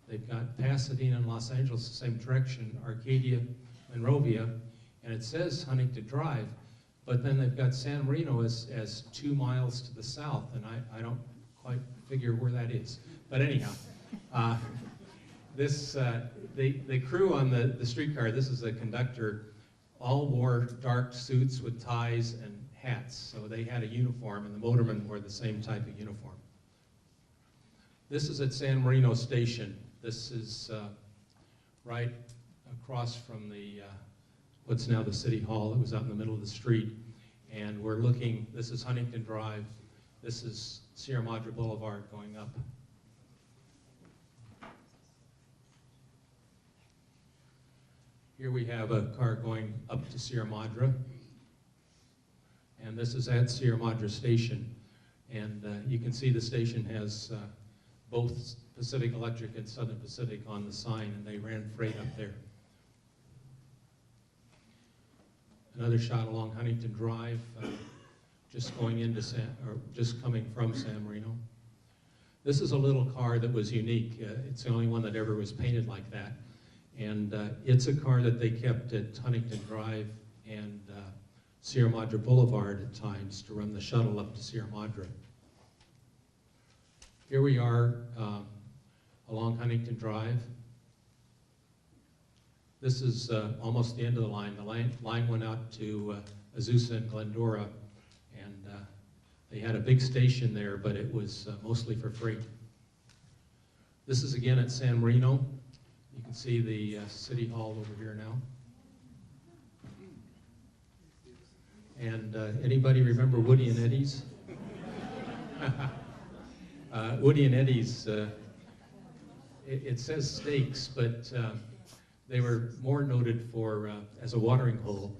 they've got Pasadena and Los Angeles the same direction, Arcadia, Monrovia, and it says Huntington Drive, but then they've got San Marino as 2 miles to the south, and I don't quite figure where that is. But anyhow, the crew on the streetcar, this is the conductor, all wore dark suits with ties and hats, so they had a uniform, and the motormen wore the same type of uniform. This is at San Marino Station. This is right across from the what's now the City Hall. It was out in the middle of the street, and we're looking, this is Huntington Drive, this is Sierra Madre Boulevard going up. Here we have a car going up to Sierra Madre, and this is at Sierra Madre Station. And you can see the station has both Pacific Electric and Southern Pacific on the sign, and they ran freight up there. Another shot along Huntington Drive, just going into just coming from San Marino. This is a little car that was unique. It's the only one that ever was painted like that. And it's a car that they kept at Huntington Drive and Sierra Madre Boulevard at times to run the shuttle up to Sierra Madre. Here we are along Huntington Drive. This is almost the end of the line. The line went out to Azusa and Glendora, and they had a big station there, but it was mostly for freight. This is again at San Marino. You can see the City Hall over here now. And anybody remember Woody and Eddie's? Woody and Eddie's, it says steaks, but they were more noted for, as a watering hole.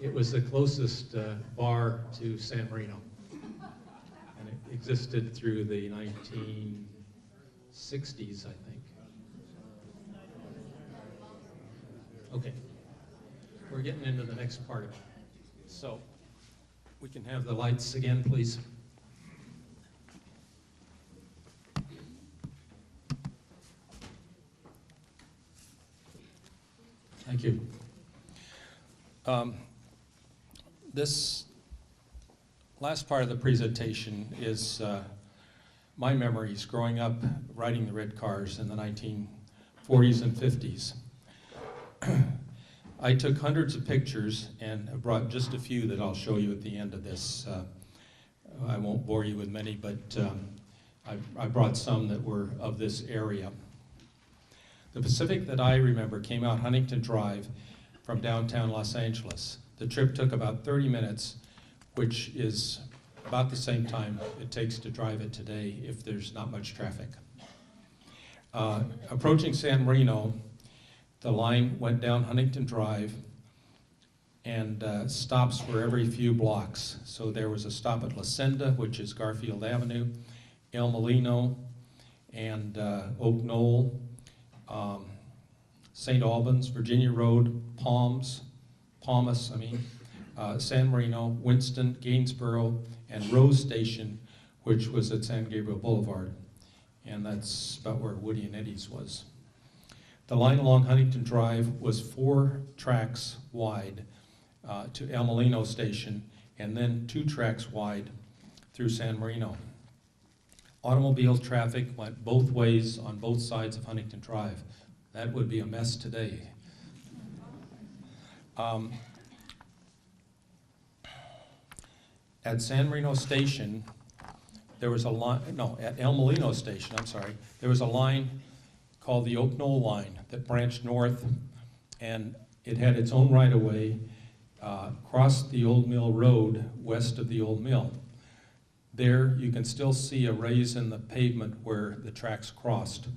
It was the closest bar to San Marino. And it existed through the 1960s, I think. Okay, we're getting into the next part of it. So, we can have the lights again, please. Thank you. This last part of the presentation is my memories growing up riding the red cars in the 1940s and 50s. I took hundreds of pictures and I brought just a few that I'll show you at the end of this. I won't bore you with many, but I brought some that were of this area. The Pacific that I remember came out Huntington Drive from downtown Los Angeles. The trip took about 30 minutes, which is about the same time it takes to drive it today if there's not much traffic. Approaching San Marino, the line went down Huntington Drive and stops were every few blocks. So there was a stop at La Senda, which is Garfield Avenue, El Molino, and Oak Knoll, St. Albans, Virginia Road, Palmas, San Marino, Winston, Gainsborough, and Rose Station, which was at San Gabriel Boulevard. And that's about where Woody and Eddie's was. The line along Huntington Drive was 4 tracks wide to El Molino Station, and then 2 tracks wide through San Marino. Automobile traffic went both ways on both sides of Huntington Drive. That would be a mess today. At San Marino Station, there was a line, no, at El Molino Station, I'm sorry, there was a line called the Oak Knoll line that branched north, and it had its own right-of-way, crossed the Old Mill Road west of the Old Mill. There you can still see a raise in the pavement where the tracks crossed.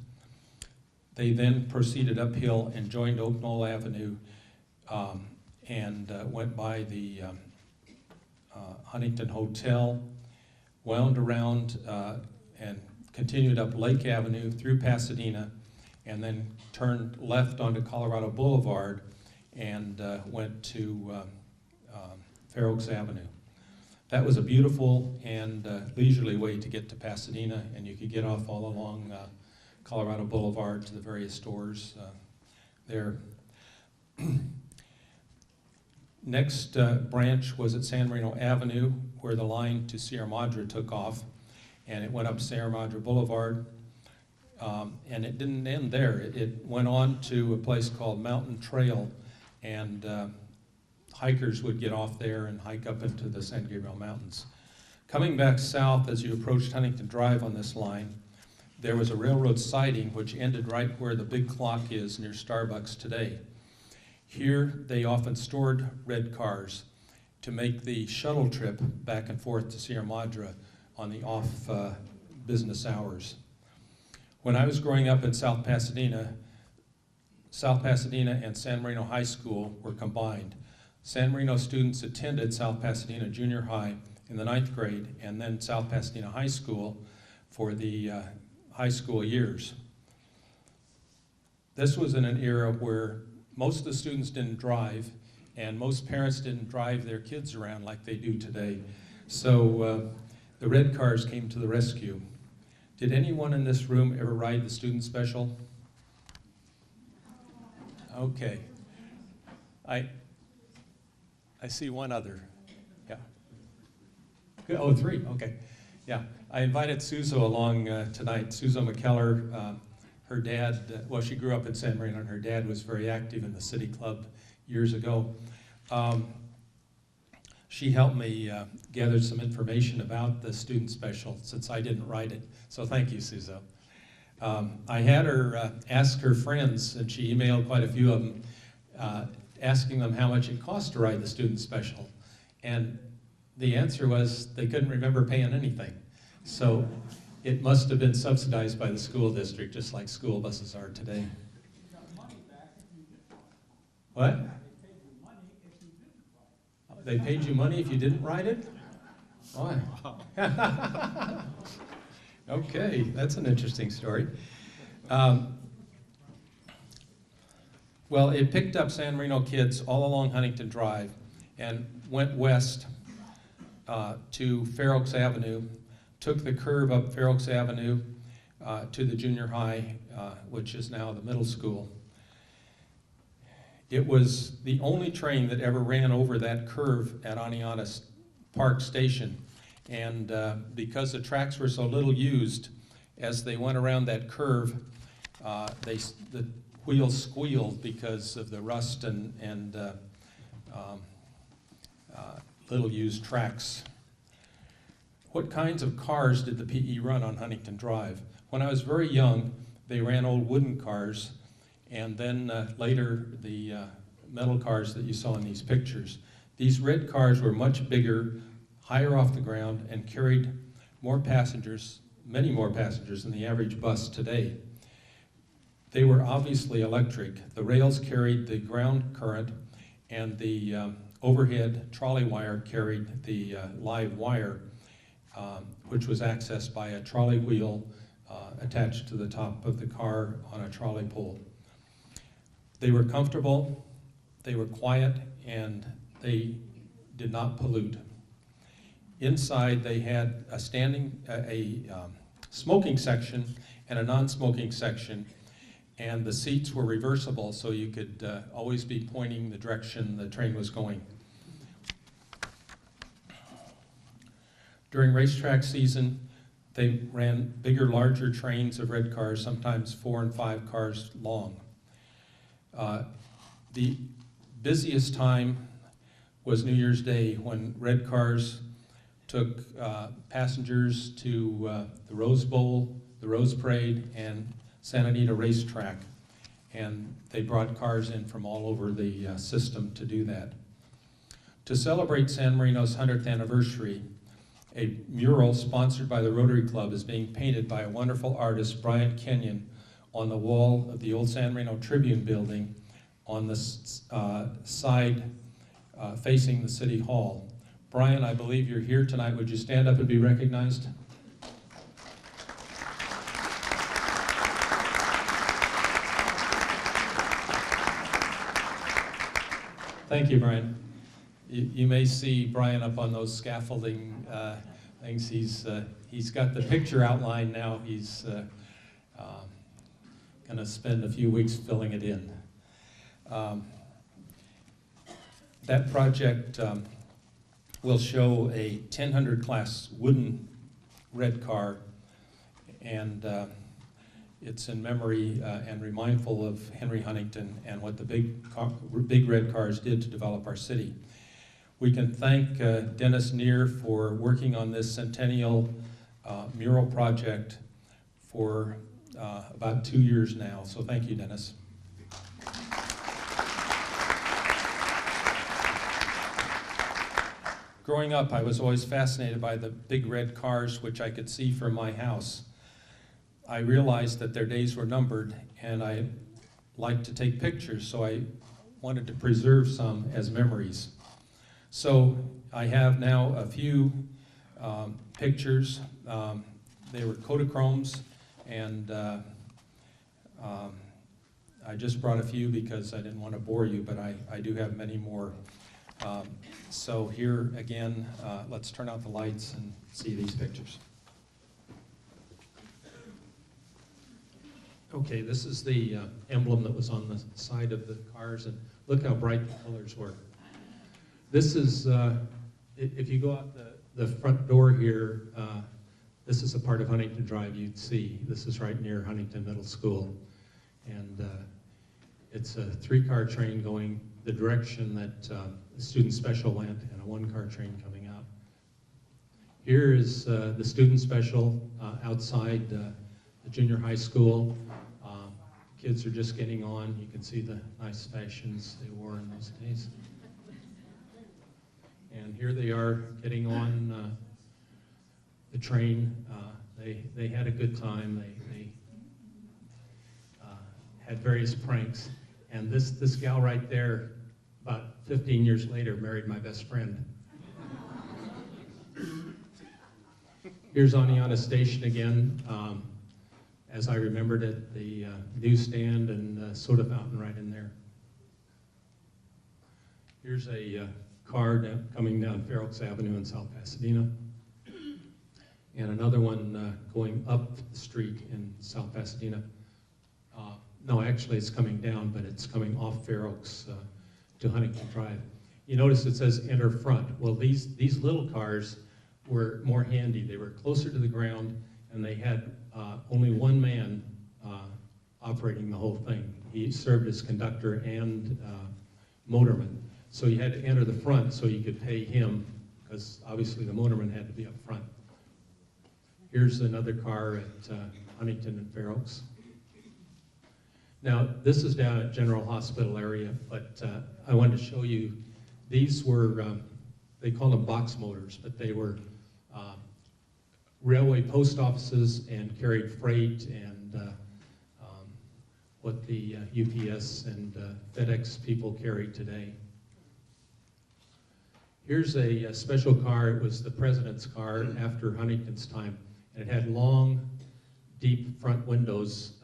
They then proceeded uphill and joined Oak Knoll Avenue and went by the Huntington Hotel, wound around and continued up Lake Avenue through Pasadena, and then turned left onto Colorado Boulevard and went to Fair Oaks Avenue. That was a beautiful and leisurely way to get to Pasadena, and you could get off all along Colorado Boulevard to the various stores there. Next branch was at San Marino Avenue, where the line to Sierra Madre took off, and it went up Sierra Madre Boulevard. And it didn't end there. It went on to a place called Mountain Trail, and hikers would get off there and hike up into the San Gabriel Mountains. Coming back south as you approached Huntington Drive on this line, there was a railroad siding which ended right where the big clock is near Starbucks today. Here they often stored red cars to make the shuttle trip back and forth to Sierra Madre on the off business hours. When I was growing up in South Pasadena and San Marino High School were combined. San Marino students attended South Pasadena Junior High in the 9th grade, and then South Pasadena High School for the high school years. This was in an era where most of the students didn't drive, and most parents didn't drive their kids around like they do today. So the red cars came to the rescue. Did anyone in this room ever ride the student special? Okay. I see one other. Yeah. Good. Oh, 3. Okay. Yeah. I invited Suzo along tonight. Suzo McKellar, her dad, well, she grew up in San Marino, and her dad was very active in the City Club years ago. She helped me gather some information about the student special since I didn't write it. So thank you, Suzo. I had her ask her friends, and she emailed quite a few of them, asking them how much it cost to ride the student special. And the answer was they couldn't remember paying anything. So it must have been subsidized by the school district, just like school buses are today. What? They paid you money if you didn't ride it? Why? Okay, that's an interesting story. Well, it picked up San Marino kids all along Huntington Drive and went west to Fair Oaks Avenue, took the curve up Fair Oaks Avenue to the junior high, which is now the middle school. It was the only train that ever ran over that curve at Aniana Park Station. And because the tracks were so little used, as they went around that curve, the wheels squealed because of the rust and little used tracks. What kinds of cars did the PE run on Huntington Drive? When I was very young, they ran old wooden cars, and then later the metal cars that you saw in these pictures. These red cars were much bigger, higher off the ground, and carried more passengers, many more passengers than the average bus today. They were obviously electric. The rails carried the ground current, and the overhead trolley wire carried the live wire, which was accessed by a trolley wheel attached to the top of the car on a trolley pole. They were comfortable, they were quiet, and they did not pollute. Inside they had a smoking section and a non-smoking section, and the seats were reversible so you could always be pointing the direction the train was going. During racetrack season, they ran bigger, larger trains of red cars, sometimes 4 and 5 cars long. The busiest time was New Year's Day, when red cars took passengers to the Rose Bowl, the Rose Parade, and Santa Anita Racetrack. And they brought cars in from all over the system to do that. To celebrate San Marino's 100th anniversary, a mural sponsored by the Rotary Club is being painted by a wonderful artist, Brian Kenyon, on the wall of the old San Marino Tribune building on the side facing the City Hall. Brian, I believe you're here tonight. Would you stand up and be recognized? Thank you, Brian. You may see Brian up on those scaffolding things. He's got the picture outline now. He's going to spend a few weeks filling it in. That project will show a 1000 class wooden red car, and it's in memory and remindful of Henry Huntington and what the big red cars did to develop our city. We can thank Dennis Neer for working on this centennial mural project for about 2 years now, so thank you, Dennis. Growing up, I was always fascinated by the big red cars, which I could see from my house. I realized that their days were numbered, and I liked to take pictures, so I wanted to preserve some as memories. So I have now a few pictures. They were Kodachromes, and I just brought a few because I didn't want to bore you, but I do have many more. So here again, let's turn out the lights and see these pictures. Okay, this is the emblem that was on the side of the cars, and look how bright the colors were. This is, if you go out the front door here, this is a part of Huntington Drive you'd see. This is right near Huntington Middle School. And it's a 3-car train going the direction that the student special went, and a 1-car train coming out. Here is the student special outside the junior high school. kids are just getting on. You can see the nice fashions they wore in those days. And here they are getting on the train. They had a good time. They had various pranks. And this gal right there, about 15 years later, married my best friend. Here's Aniana Station again, as I remembered it, the newsstand and soda fountain right in there. Here's a car coming down Fair Oaks Avenue in South Pasadena. And another one going up the street in South Pasadena. No, actually it's coming down, but it's coming off Fair Oaks to Huntington Drive. You notice it says enter front. Well, these little cars were more handy. They were closer to the ground, and they had only one man operating the whole thing. He served as conductor and motorman. So you had to enter the front so you could pay him, because obviously the motorman had to be up front. Here's another car at Huntington and Fair Oaks. Now, this is down at General Hospital area, but I wanted to show you, these were, they call them box motors, but they were railway post offices and carried freight and what the UPS and FedEx people carry today. Here's a special car. It was the president's car after Huntington's time. And it had long, deep front windows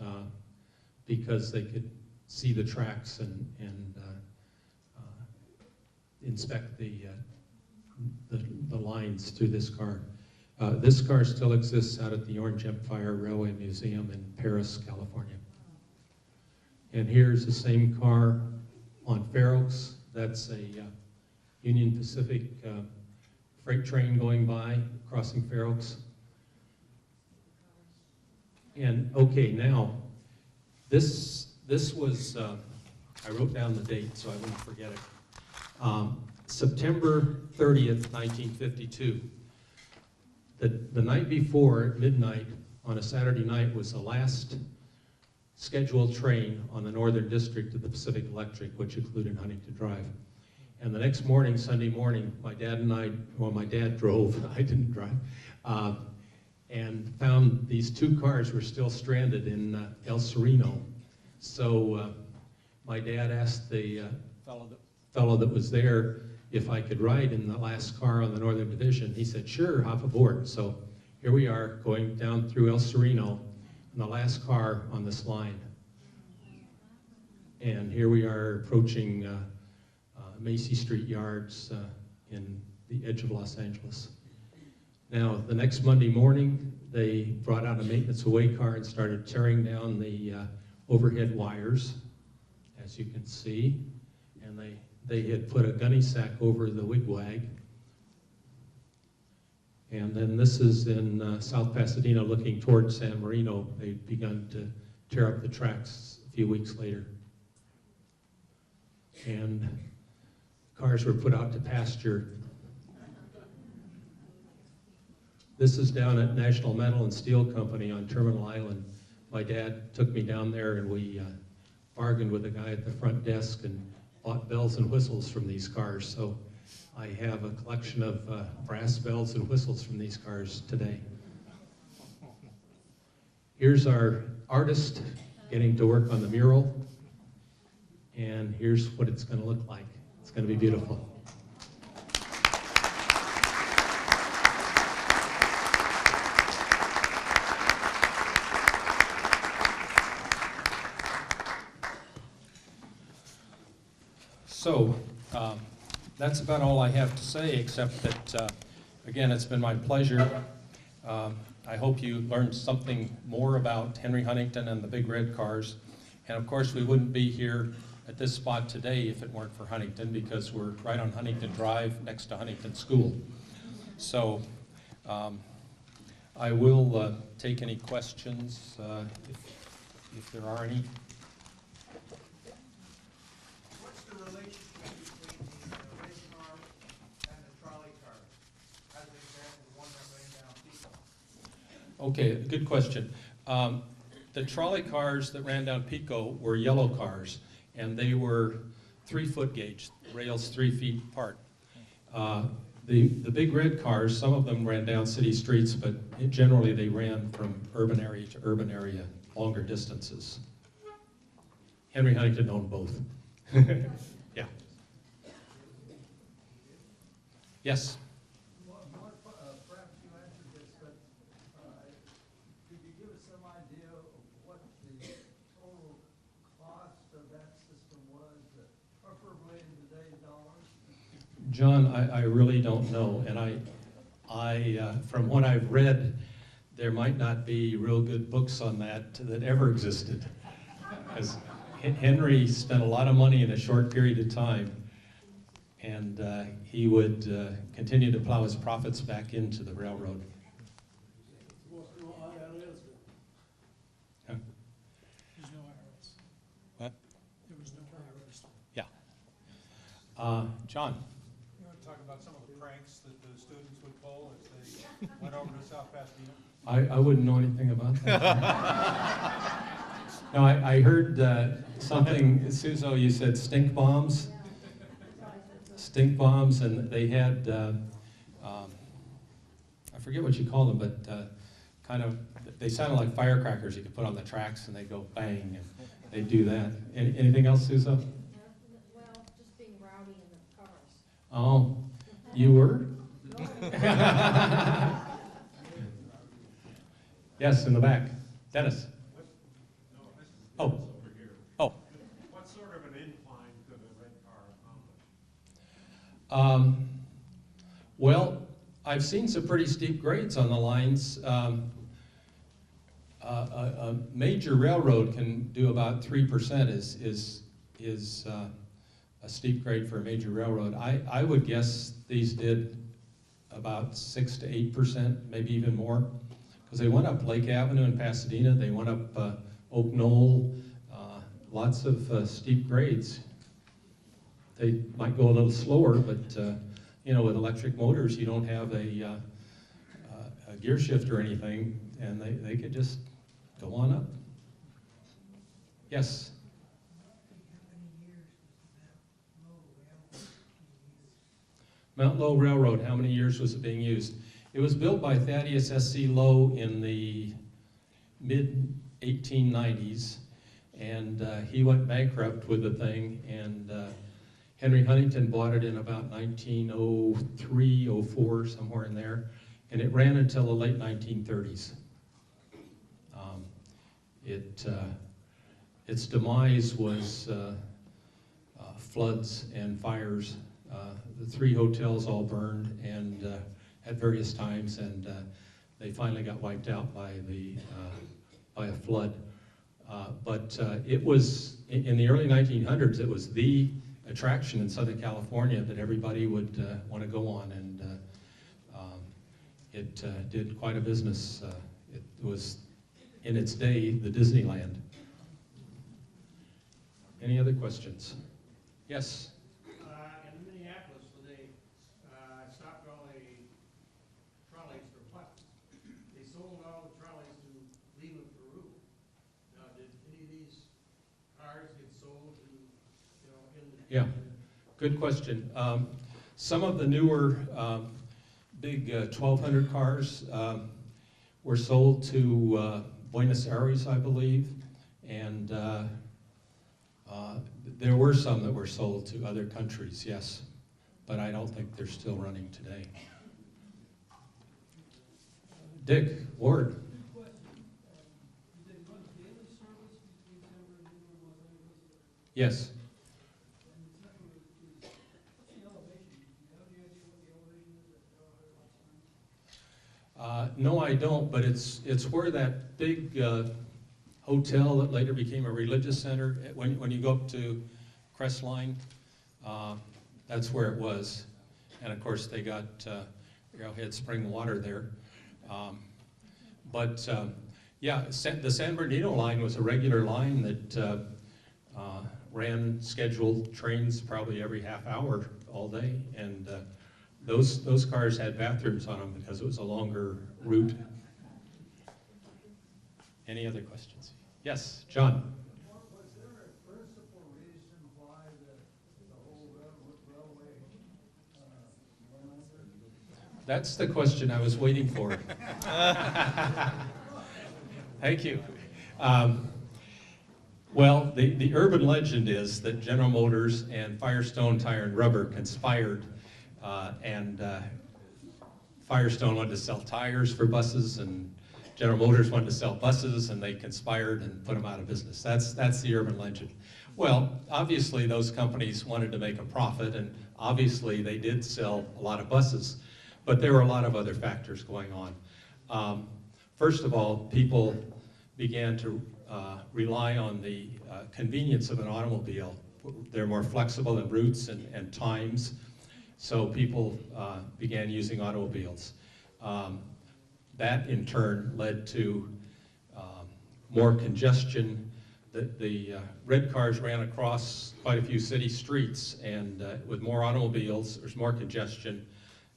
because they could see the tracks and inspect the lines through this car. This car still exists out at the Orange Empire Railway Museum in Paris, California. And here's the same car on Fair Oaks. That's a Union Pacific freight train going by, crossing Fair Oaks. And okay, now, this was, I wrote down the date so I wouldn't forget it. September 30th, 1952. The night before, at midnight, on a Saturday night, was the last scheduled train on the Northern District of the Pacific Electric, which included Huntington Drive. And the next morning, Sunday morning, my dad and I, well, my dad drove, I didn't drive, and found these two cars were still stranded in El Sereno. So my dad asked the fellow that was there if I could ride in the last car on the Northern Division. He said, sure, hop aboard. So here we are going down through El Sereno in the last car on this line. And here we are approaching Macy Street Yards in the edge of Los Angeles. Now, the next Monday morning, they brought out a maintenance away car and started tearing down the overhead wires, as you can see. And they had put a gunny sack over the wigwag. And then this is in South Pasadena looking toward San Marino. They'd begun to tear up the tracks a few weeks later. And cars were put out to pasture. This is down at National Metal and Steel Company on Terminal Island. My dad took me down there and we bargained with the guy at the front desk and bought bells and whistles from these cars. So I have a collection of brass bells and whistles from these cars today. Here's our artist getting to work on the mural. And here's what it's going to look like. It's going to be beautiful. So that's about all I have to say, except that, again, it's been my pleasure. I hope you learned something more about Henry Huntington and the big red cars. And of course, we wouldn't be here at this spot today if it weren't for Huntington, because we're right on Huntington Drive next to Huntington School. So I will take any questions if there are any. What's the relationship between the race car and the trolley car? As an example, the one that ran down people. Okay, good question. The trolley cars that ran down Pico were yellow cars, and they were 3-foot gauge, rails 3 feet apart. The big red cars, some of them ran down city streets, but generally they ran from urban area to urban area, longer distances. Henry Huntington owned both. Yeah. Yes? Perhaps you answered this, but could you give us some idea of what the total cost of that system was, preferably in today's dollars? John, I really don't know, and from what I've read, there might not be real good books on that ever existed. Because Henry spent a lot of money in a short period of time, and he would continue to plow his profits back into the railroad. Huh? There's no IRS. What? There was no IRS. Yeah. John? You want to talk about some of the pranks that the students would pull as they went over to South Pasadena? I wouldn't know anything about that. No, I heard something, Suzo, you said stink bombs? Stink bombs, and they had, I forget what you call them, but kind of, they sounded like firecrackers you could put on the tracks and they go bang, and they do that. Anything else, Suzo? Well, just being rowdy in the cars. Oh, you were? Yes, in the back. Dennis? Oh. Oh. What sort of an incline could a red car accomplish? Well, I've seen some pretty steep grades on the lines. A major railroad can do about 3% is a steep grade for a major railroad. I would guess these did about 6 to 8%, maybe even more, because they went up Lake Avenue in Pasadena, they went up Oak Knoll, lots of steep grades. They might go a little slower, but you know, with electric motors, you don't have a gear shift or anything, and they could just go on up. Yes? Mount Lowe Railroad, how many years was it being used? It was built by Thaddeus S.C. Lowe in the mid-1890s, and he went bankrupt with the thing, and Henry Huntington bought it in about 1903, 04, somewhere in there, and it ran until the late 1930s. Its demise was floods and fires. The 3 hotels all burned and at various times, and they finally got wiped out by a flood. But it was, in the early 1900s, it was the attraction in Southern California that everybody would want to go on, and it did quite a business. It was, in its day, the Disneyland. Any other questions? Yes? In Minneapolis, when they stopped all the trolleys for buses, they sold all the trolleys to Lima, Peru. Now, did any of these cars get sold to, you know, in the... Yeah, good question. Some of the newer big 1,200 cars were sold to Buenos Aires, I believe, and there were some that were sold to other countries, yes, but I don't think they're still running today. Dick Ward. Yes. No, I don't, but it's where that big hotel that later became a religious center, when you go up to Crestline, that's where it was. And of course, they got Arrowhead Spring Water there. Yeah, the San Bernardino line was a regular line that ran scheduled trains probably every half hour all day, and those cars had bathrooms on them because it was a longer route. Any other questions? Yes, John. Was there a principal reason why the whole railway went under? That's the question I was waiting for. Thank you. Well, the urban legend is that General Motors and Firestone Tire and Rubber conspired, and Firestone wanted to sell tires for buses, and General Motors wanted to sell buses, and they conspired and put them out of business. That's the urban legend. Well, obviously those companies wanted to make a profit, and obviously they did sell a lot of buses, but there were a lot of other factors going on. First of all, people began to rely on the convenience of an automobile. They're more flexible in routes and times, so people began using automobiles. That in turn led to more congestion. The red cars ran across quite a few city streets, and with more automobiles, there's more congestion,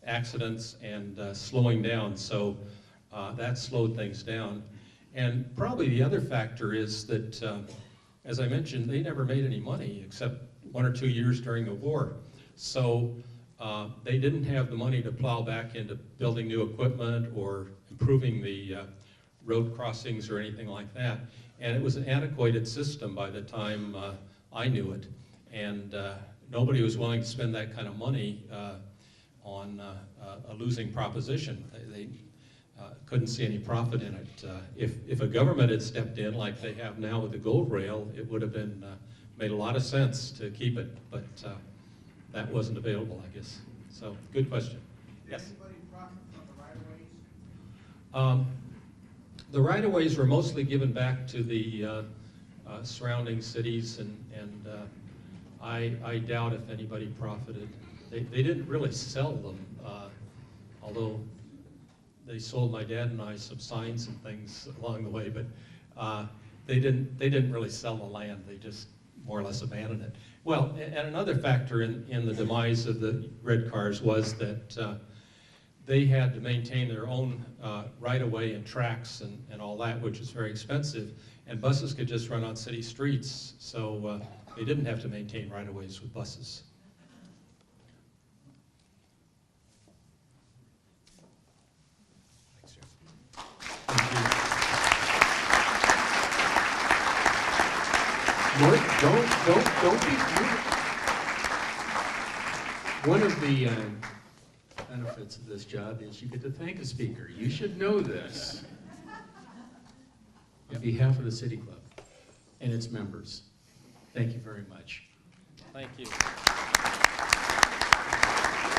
accidents, and slowing down. So that slowed things down. And probably the other factor is that, as I mentioned, they never made any money except 1 or 2 years during the war. So they didn't have the money to plow back into building new equipment or improving the road crossings or anything like that. And it was an antiquated system by the time I knew it. And nobody was willing to spend that kind of money on a losing proposition. They couldn't see any profit in it. If a government had stepped in like they have now with the gold rail, it would have been made a lot of sense to keep it, but that wasn't available, I guess. So, good question. Yes? Did anybody profit from the right-of-ways? The right-of-ways were mostly given back to the surrounding cities, and I doubt if anybody profited. They didn't really sell them, although they sold my dad and I some signs and things along the way, but they didn't really sell the land. They just more or less abandoned it. Well, and another factor in the demise of the red cars was that they had to maintain their own right-of-way and tracks and all that, which is very expensive, and buses could just run on city streets, so they didn't have to maintain right-of-ways with buses. Don't be. One of the benefits of this job is you get to thank a speaker. You should know this. On behalf of the City Club and its members, thank you very much. Thank you.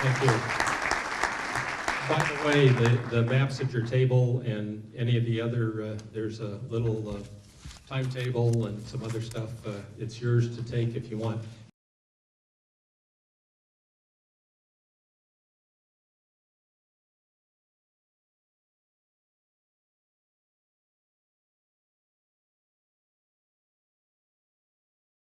Thank you. By the way, the maps at your table and any of the other, there's a little timetable and some other stuff. It's yours to take if you want.